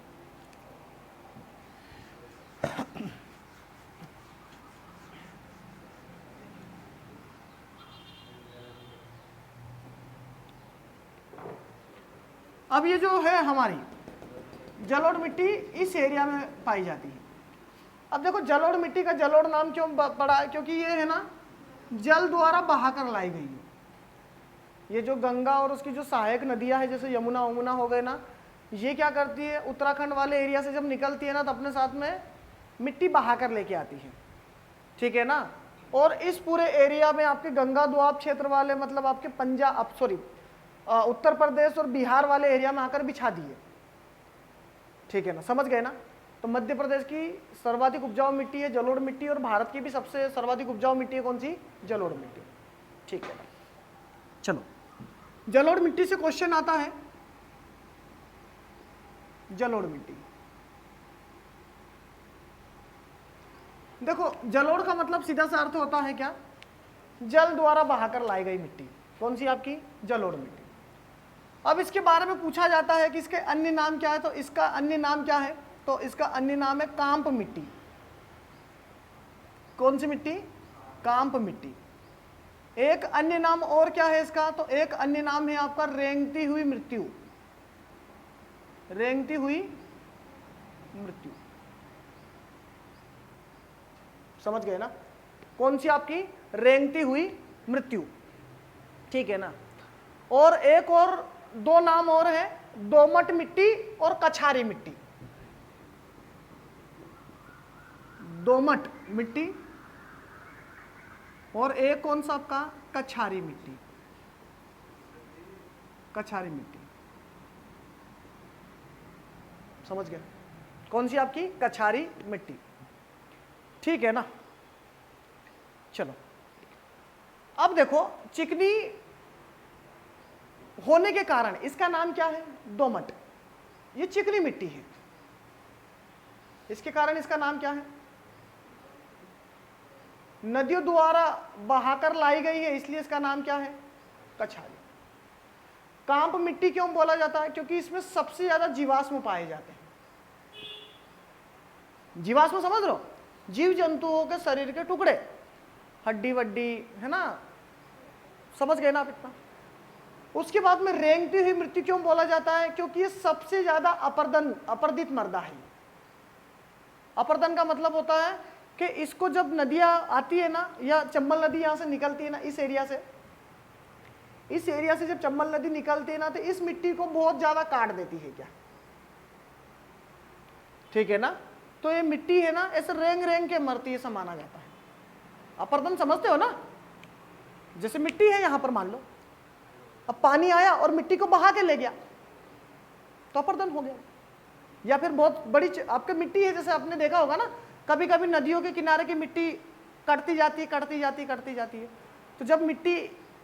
अब ये जो है हमारी जलोढ़ मिट्टी इस एरिया में पाई जाती है। अब देखो जलोढ़ मिट्टी का जलोढ़ नाम क्यों पड़ा है, क्योंकि ये है ना जल द्वारा बहाकर लाई गई है। ये जो गंगा और उसकी जो सहायक नदियां हैं जैसे यमुना वमुना हो गए ना, ये क्या करती है, उत्तराखंड वाले एरिया से जब निकलती है ना तो अपने साथ में मिट्टी बहाकर लेके आती है, ठीक है ना। और इस पूरे एरिया में आपके गंगा दोआब क्षेत्र वाले, मतलब आपके पंजाब सॉरी उत्तर प्रदेश और बिहार वाले एरिया में आकर बिछा दिए, ठीक है ना, समझ गए ना। तो मध्य प्रदेश की सर्वाधिक उपजाऊ मिट्टी है जलोढ़ मिट्टी, और भारत की भी सबसे सर्वाधिक उपजाऊ मिट्टी है कौन सी, जलोढ़ मिट्टी, ठीक है ना। चलो जलोढ़ मिट्टी से क्वेश्चन आता है, जलोढ़ मिट्टी, देखो जलोढ़ का मतलब सीधा सा अर्थ होता है क्या, जल द्वारा बहाकर लाई गई मिट्टी, कौन सी आपकी, जलोढ़ मिट्टी। अब इसके बारे में पूछा जाता है कि इसके अन्य नाम क्या है, तो इसका अन्य नाम क्या है, तो इसका अन्य नाम है कांप मिट्टी। कौन सी मिट्टी, कांप मिट्टी। एक अन्य नाम और क्या है इसका, तो एक अन्य नाम है आपका रेंगती हुई मृत्यु, रेंगती हुई मृत्यु, समझ गए ना, कौन सी आपकी, रेंगती हुई मृत्यु, ठीक है ना। और एक और दो नाम और है, दोमट मिट्टी और कछारी मिट्टी। दोमट मिट्टी और एक कौन सा आपका, कछारी मिट्टी, कछारी मिट्टी, समझ गए, कौन सी आपकी, कछारी मिट्टी, ठीक है ना। चलो अब देखो चिकनी होने के कारण इसका नाम क्या है, दोमट, ये चिकनी मिट्टी है, इसके कारण इसका नाम क्या है, नदियों द्वारा बहाकर लाई गई है इसलिए इसका नाम क्या है, कछारी। कांप मिट्टी क्यों बोला जाता है, क्योंकि इसमें सबसे ज्यादा जीवाश्म पाए जाते हैं। जीवाश्म समझ लो, जीव जंतुओं के शरीर के टुकड़े, हड्डी वड्डी है ना, समझ गए ना आप इतना। उसके बाद में रेंगती हुई मृत्यु क्यों बोला जाता है, क्योंकि ये सबसे ज्यादा अपरदित मर्दा है। अपर्दन का मतलब होता है कि इसको जब नदियां आती है ना, या चंबल नदी यहां से निकलती है ना, इस एरिया से जब चंबल नदी निकलती है ना, तो इस मिट्टी को बहुत ज्यादा काट देती है क्या, ठीक है ना। तो ये मिट्टी है ना ऐसे रेंग रेंग के मरती है, ऐसा माना जाता है। अपर्दन समझते हो ना, जैसे मिट्टी है यहां पर मान लो, अब पानी आया और मिट्टी को बहा के ले गया तो अपर्दन हो गया। या फिर बहुत बड़ी आपके मिट्टी है, जैसे आपने देखा होगा ना, कभी कभी नदियों के किनारे की मिट्टी कटती जाती है, तो जब मिट्टी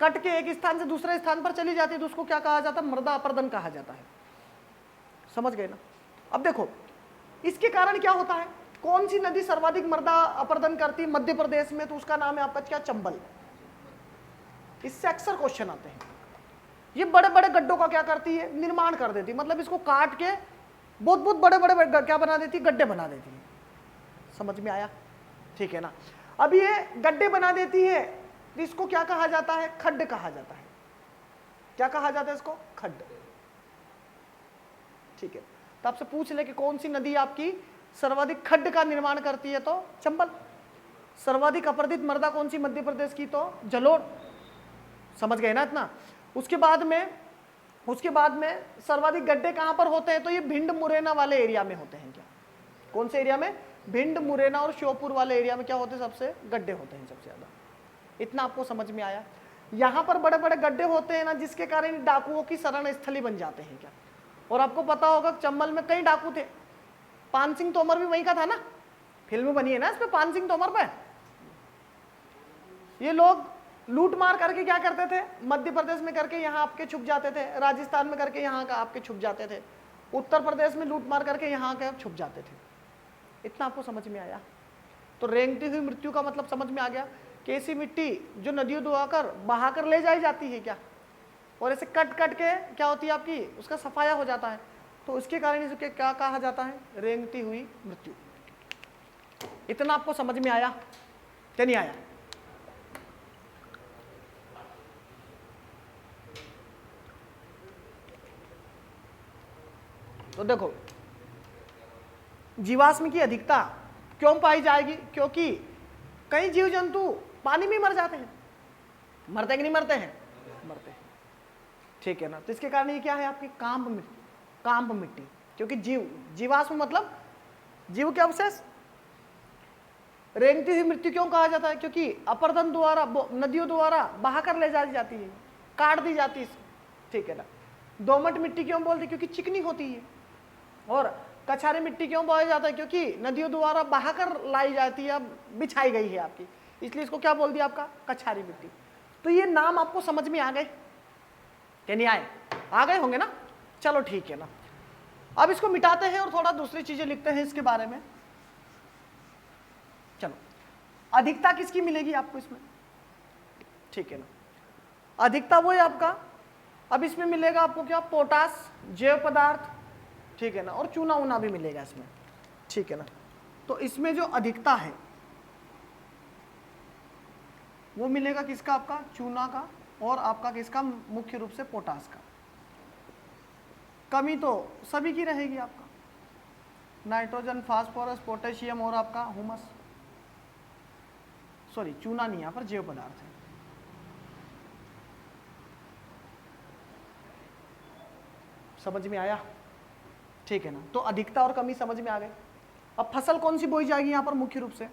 कट के एक स्थान से दूसरे स्थान पर चली जाती है तो उसको क्या कहा जाता है, मृदा अपर्दन कहा जाता है, समझ गए ना। अब देखो इसके कारण क्या होता है, कौन सी नदी सर्वाधिक मृदा अपर्दन करती है मध्य प्रदेश में, तो उसका नाम है आपका क्या, चंबल। इससे अक्सर क्वेश्चन आते हैं। ये बड़े बड़े गड्ढों का क्या करती है, निर्माण कर देती है, मतलब इसको काट के बहुत बहुत बड़े बड़े क्या बना देती है, गड्ढे बना देती है। समझ में आया? ठीक है ना। अब ये गड्ढे बना देती है, तो इसको क्या कहा जाता है? खड्ड कहा जाता है। क्या कहा जाता है इसको? खड्ड। ठीक है, तो आपसे पूछ ले कि कौन सी नदी आपकी सर्वाधिक खड्ड का निर्माण करती है, तो चंबल। सर्वाधिक अपरदित मृदा कौन सी मध्य प्रदेश की, तो जलोढ़। समझ गए ना इतना? उसके बाद में सर्वाधिक गड्ढे कहां पर होते हैं, तो ये भिंड मुरैना वाले एरिया में होते हैं। क्या, कौन से एरिया में? भिंड मुरैना और श्योपुर वाले एरिया में क्या होते हैं? सबसे गड्ढे होते हैं सबसे ज्यादा। इतना आपको समझ में आया? यहां पर बड़े बड़े गड्ढे होते हैं ना, जिसके कारण डाकुओं की शरण स्थली बन जाते हैं। क्या, और आपको पता होगा चंबल में कई डाकू थे। पान सिंह तोमर भी वहीं का था ना, फिल्म बनी है ना इस पे पान सिंह तोमर पे। ये लोग लूट मार करके क्या करते थे? मध्य प्रदेश में करके यहाँ आपके छुप जाते थे, राजस्थान में करके यहाँ का आपके छुप जाते थे, उत्तर प्रदेश में लूट मार करके यहाँ के छुप जाते थे। इतना आपको समझ में आया? तो रेंगती हुई मृत्यु का मतलब समझ में आ गया कि ऐसी मिट्टी जो नदियों दुआकर बहाकर ले जाई जाती है। क्या, और ऐसे कट कट के क्या होती है आपकी, उसका सफाया हो जाता है, तो इसके कारण इसके क्या कहा जाता है? रेंगती हुई मृत्यु। इतना आपको समझ में आया क्या नहीं आया? तो देखो, जीवाश्म की अधिकता क्यों पाई जाएगी? क्योंकि कई जीव जंतु पानी में मर जाते हैं। मरते कि नहीं मरते हैं? मरते हैं। ठीक है ना। तो इसके कारण ये क्या है आपकी? काम्प मिट्टी। क्योंकि जीवाश्म मतलब जीव के अवशेष। रेंगती हुई मृत्यु क्यों कहा जाता है? क्योंकि अपर्दन द्वारा नदियों द्वारा बहाकर ले जाती है, काट दी जाती है। ठीक है ना। दोमट मिट्टी क्यों बोलते? क्योंकि चिकनी होती है। और कछारी मिट्टी क्यों बोया जाता है? क्योंकि नदियों द्वारा बहाकर लाई जाती है, बिछाई गई है आपकी, इसलिए इसको क्या बोल दिया आपका? कछारी मिट्टी। तो ये नाम आपको समझ में आ गए क्या नहीं आए? आ गए होंगे ना। चलो ठीक है ना। अब इसको मिटाते हैं और थोड़ा दूसरी चीजें लिखते हैं इसके बारे में। चलो, अधिकता किसकी मिलेगी आपको इसमें? ठीक है ना। अधिकता वो है आपका, अब इसमें मिलेगा आपको क्या? पोटास, जैव पदार्थ। ठीक है ना। और चूना ऊना भी मिलेगा इसमें। ठीक है ना। तो इसमें जो अधिकता है वो मिलेगा किसका? आपका चूना का, और आपका किसका? मुख्य रूप से पोटास का। कमी तो सभी की रहेगी आपका, नाइट्रोजन, फास्फोरस, पोटेशियम और आपका हुमस। सॉरी, चूना नहीं, यहां पर जैव पदार्थ है। समझ में आया? ठीक है ना। तो अधिकता और कमी समझ में आ गए। अब फसल कौन सी बोई जाएगी यहां पर मुख्य रूप से?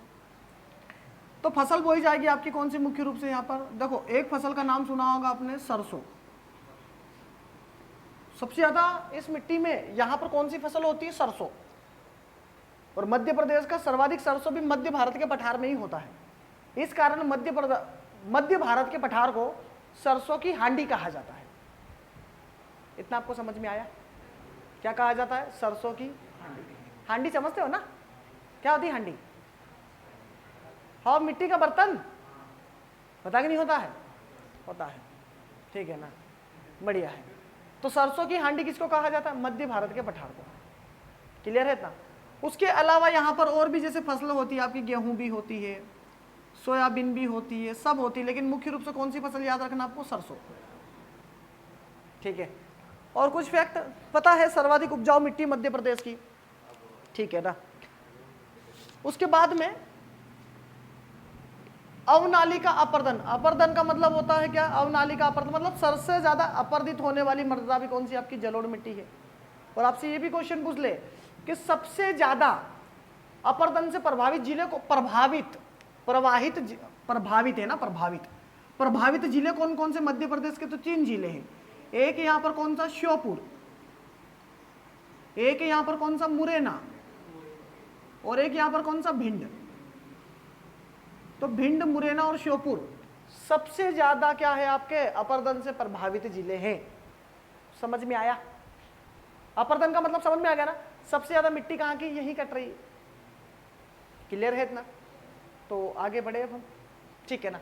तो फसल बोई जाएगी आपकी कौन सी मुख्य रूप से? यहां पर देखो, एक फसल का नाम सुना होगा आपने, सरसों। सबसे ज्यादा इस मिट्टी में यहां पर कौन सी फसल होती है? सरसों। और मध्य प्रदेश का सर्वाधिक सरसों भी मध्य भारत के पठार में ही होता है। इस कारण मध्य भारत के पठार को सरसों की हांडी कहा जाता है। इतना आपको समझ में आया? क्या कहा जाता है? सरसों की हांडी। हांडी समझते हो ना? क्या होती है हांडी? हाँ, मिट्टी का बर्तन। पता कि नहीं होता है? होता है। ठीक है ना, बढ़िया है। तो सरसों की हांडी किसको कहा जाता है? मध्य भारत के पठार को। क्लियर है इतना? उसके अलावा यहाँ पर और भी जैसे फसल होती है आपकी, गेहूं भी होती है, सोयाबीन भी होती है, सब होती है, लेकिन मुख्य रूप से कौन सी फसल याद रखना आपको? सरसों। ठीक है। और कुछ फैक्ट पता है? सर्वाधिक उपजाऊ मिट्टी मध्य प्रदेश की। ठीक है ना। उसके बाद में अवनाली का अपर्दन। अपर्दन का मतलब होता है क्या? अवनाली का अपर्दन मतलब सबसे ज्यादा अपर्दित होने वाली मृदा भी कौन सी आपकी? जलोढ़ मिट्टी है। और आपसे ये भी क्वेश्चन पूछ ले कि सबसे ज्यादा अपर्दन से प्रभावित जिले को प्रभावित है ना, प्रभावित जिले कौन कौन से मध्य प्रदेश के? तो 3 जिले हैं। एक यहां पर कौन सा? श्योपुर। एक यहां पर कौन सा? मुरैना। और एक यहां पर कौन सा? भिंड। तो भिंड, मुरैना और श्योपुर सबसे ज्यादा क्या है आपके? अपर्दन से प्रभावित जिले हैं। समझ में आया? अपर्दन का मतलब समझ में आ गया ना? सबसे ज्यादा मिट्टी कहां की? यही कट रही है। क्लियर है इतना? तो आगे बढ़े अब हम। ठीक है ना।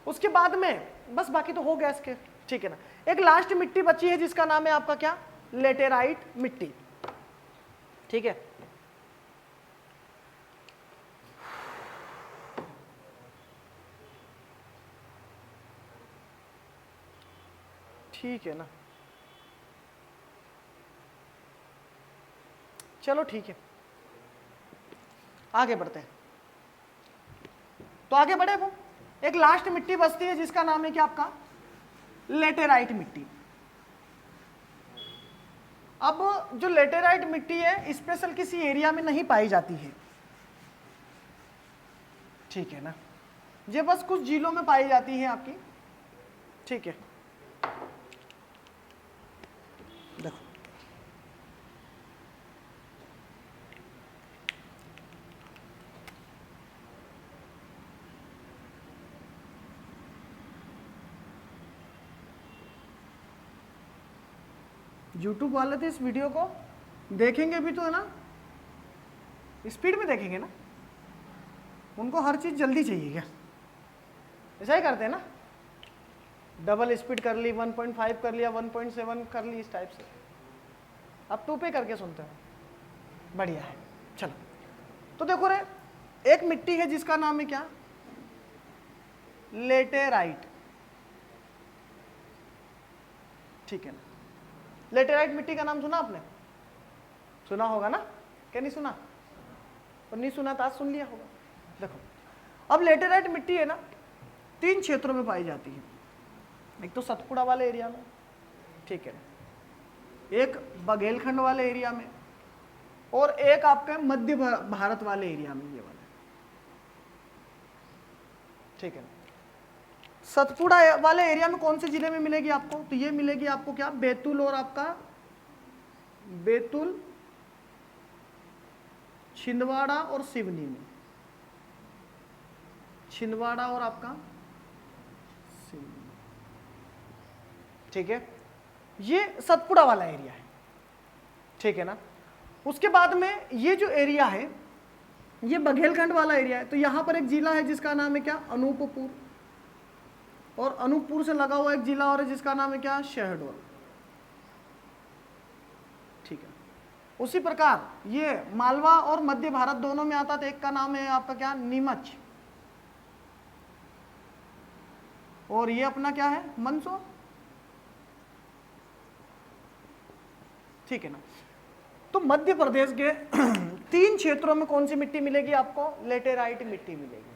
उसके बाद में बस बाकी तो हो गया इसके। ठीक है ना। एक लास्ट मिट्टी बची है जिसका नाम है आपका क्या? लेटेराइट मिट्टी। ठीक है। ठीक है ना, चलो ठीक है, आगे बढ़ते हैं। तो आगे बढ़े वो, एक लास्ट मिट्टी बचती है जिसका नाम है क्या आपका, लेटेराइट मिट्टी। अब जो लेटेराइट मिट्टी है स्पेशल किसी एरिया में नहीं पाई जाती है, ठीक है ना, ये बस कुछ जिलों में पाई जाती है आपकी, ठीक है। देखो YouTube वाले तो इस वीडियो को देखेंगे भी तो है ना, स्पीड में देखेंगे ना, उनको हर चीज़ जल्दी चाहिए क्या, ऐसा ही करते हैं ना, डबल स्पीड कर ली, 1.5 कर लिया, 1.7 कर ली, इस टाइप से। अब 2 पे करके सुनते हो, बढ़िया है। चलो तो देखो रे, एक मिट्टी है जिसका नाम है क्या, लेटेराइट, ठीक है ना। लेटेराइट मिट्टी का नाम सुना आपने, सुना होगा ना, क्या नहीं सुना, और नहीं सुना तो आज सुन लिया होगा। देखो अब लेटेराइट मिट्टी है ना 3 क्षेत्रों में पाई जाती है, एक तो सतपुड़ा वाले एरिया में, ठीक है, एक बघेलखंड वाले एरिया में, और एक आपका मध्य भारत वाले एरिया में, ये वाले, ठीक है। सतपुड़ा वाले एरिया में कौन से जिले में मिलेगी आपको, तो ये मिलेगी आपको क्या, बैतूल, और आपका बैतूल, छिंदवाड़ा और सिवनी में, छिंदवाड़ा और आपका सिवनी, ठीक है, ये सतपुड़ा वाला एरिया है, ठीक है ना। उसके बाद में ये जो एरिया है ये बघेलखंड वाला एरिया है, तो यहां पर एक जिला है जिसका नाम है क्या, अनूपपुर, और अनूपपुर से लगा हुआ एक जिला और है जिसका नाम है क्या, शहडोल, ठीक है। उसी प्रकार ये मालवा और मध्य भारत दोनों में आता, तो एक का नाम है आपका क्या, नीमच, और ये अपना क्या है, मंदसौर, ठीक है ना। तो मध्य प्रदेश के 3 क्षेत्रों में कौन सी मिट्टी मिलेगी आपको, लेटेराइट मिट्टी मिलेगी।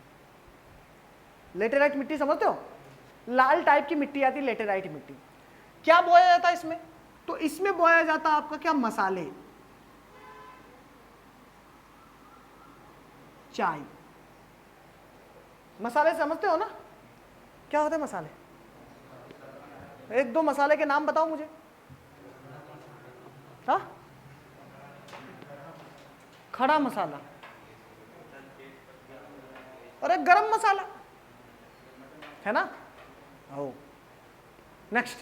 लेटेराइट मिट्टी समझते हो, लाल टाइप की मिट्टी आती है लेटेराइट मिट्टी। क्या बोया जाता है इसमें, तो इसमें बोया जाता है आपका क्या, मसाले, चाय, मसाले समझते हो ना, क्या होते हैं मसाले, 1-2 मसाले के नाम बताओ मुझे। हाँ, खड़ा मसाला, और एक गरम मसाला है ना। ओ नेक्स्ट,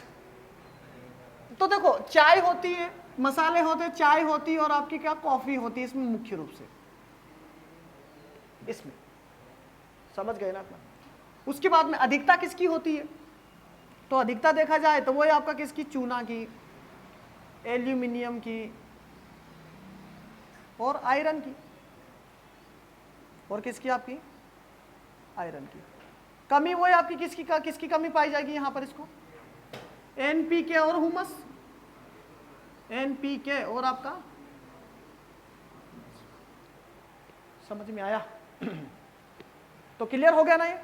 तो देखो चाय होती है, मसाले होते हैं, चाय होती है, और आपकी क्या, कॉफी होती है इसमें मुख्य रूप से, इसमें समझ गए ना अपना। उसके बाद में अधिकता किसकी होती है, तो अधिकता देखा जाए तो वो है आपका किसकी, चूना की, एल्यूमिनियम की, और आयरन की, और किसकी, आपकी आयरन की। कमी वो है आपकी किसकी कमी पाई जाएगी यहाँ पर, इसको एनपीके और हुमस, एनपीके और आपका, समझ में आया तो क्लियर हो गया ना ये।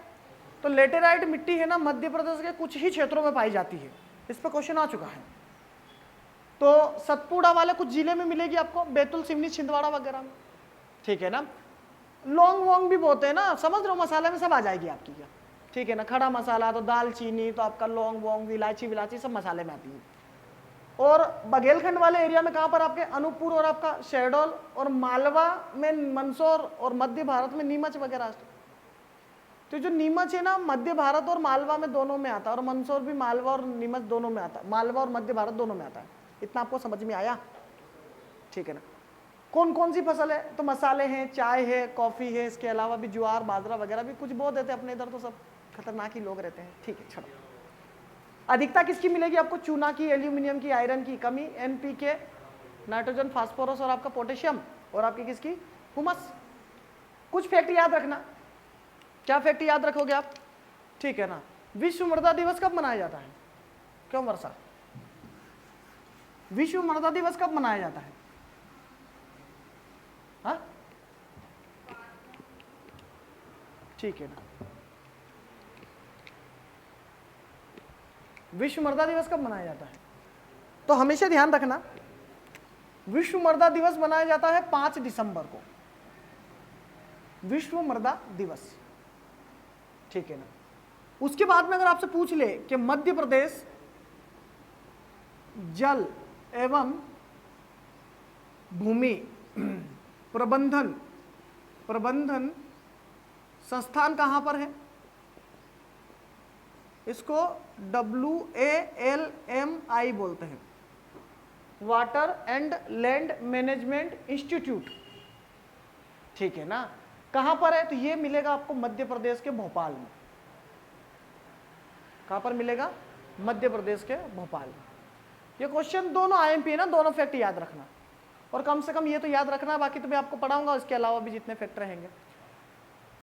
तो लेटेराइट मिट्टी है ना मध्य प्रदेश के कुछ ही क्षेत्रों में पाई जाती है, इस पर क्वेश्चन आ चुका है। तो सतपुड़ा वाले कुछ जिले में मिलेगी आपको, बैतूल, सिवनी, छिंदवाड़ा वगैरह में, ठीक है ना। लौंग वोंग भी बोलते हैं ना, समझ रहे हो, मसाले में सब आ जाएगी आपकी क्या, ठीक है ना। खड़ा मसाला तो दालचीनी, तो आपका लौंग वोंग, इलायची विलायची सब मसाले में आती है। और बघेलखंड वाले एरिया में कहाँ पर, आपके अनूपपुर और आपका शहडोल, और मालवा में मंदसौर, और मध्य भारत में नीमच वगैरह। तो जो नीमच है ना मध्य भारत और मालवा में दोनों में आता है, और मंदसौर भी मालवा और नीमच दोनों में आता है, मालवा और मध्य भारत दोनों में आता है। इतना आपको समझ में आया, ठीक है ना। कौन कौन सी फसल है, तो मसाले हैं, चाय है, कॉफी है, इसके अलावा भी ज्वार बाजरा वगैरह भी कुछ बो देते हैं अपने इधर, तो सब खतरनाक ही लोग रहते हैं, ठीक है। चलो अधिकता किसकी मिलेगी आपको, चूना की, एल्यूमिनियम की, आयरन की। कमी एनपीके, नाइट्रोजन, फास्फोरस और आपका पोटेशियम, और आपकी किसकी, हुमस। कुछ फैक्ट याद रखना, क्या फैक्ट याद रखोगे आप, ठीक है ना। विश्व मृदा दिवस कब मनाया जाता है, क्यों वर्षा, विश्व मृदा दिवस कब मनाया जाता है? हाँ, ठीक है ना। विश्व मृदा दिवस कब मनाया जाता है? तो हमेशा ध्यान रखना, विश्व मृदा दिवस मनाया जाता है 5 दिसंबर को, विश्व मृदा दिवस, ठीक है ना। उसके बाद में अगर आपसे पूछ ले कि मध्य प्रदेश जल एवं भूमि प्रबंधन संस्थान कहां पर है, इसको WALMI बोलते हैं, water and land management institute, ठीक है ना। कहां पर है? तो ये मिलेगा आपको मध्य प्रदेश के भोपाल में। कहां पर मिलेगा? मध्य प्रदेश के भोपाल में। ये क्वेश्चन दोनों IMP है ना, दोनों फैक्ट याद रखना, और कम से कम ये तो याद रखना, बाकी तो मैं आपको पढ़ाऊंगा, इसके अलावा भी जितने फैक्ट रहेंगे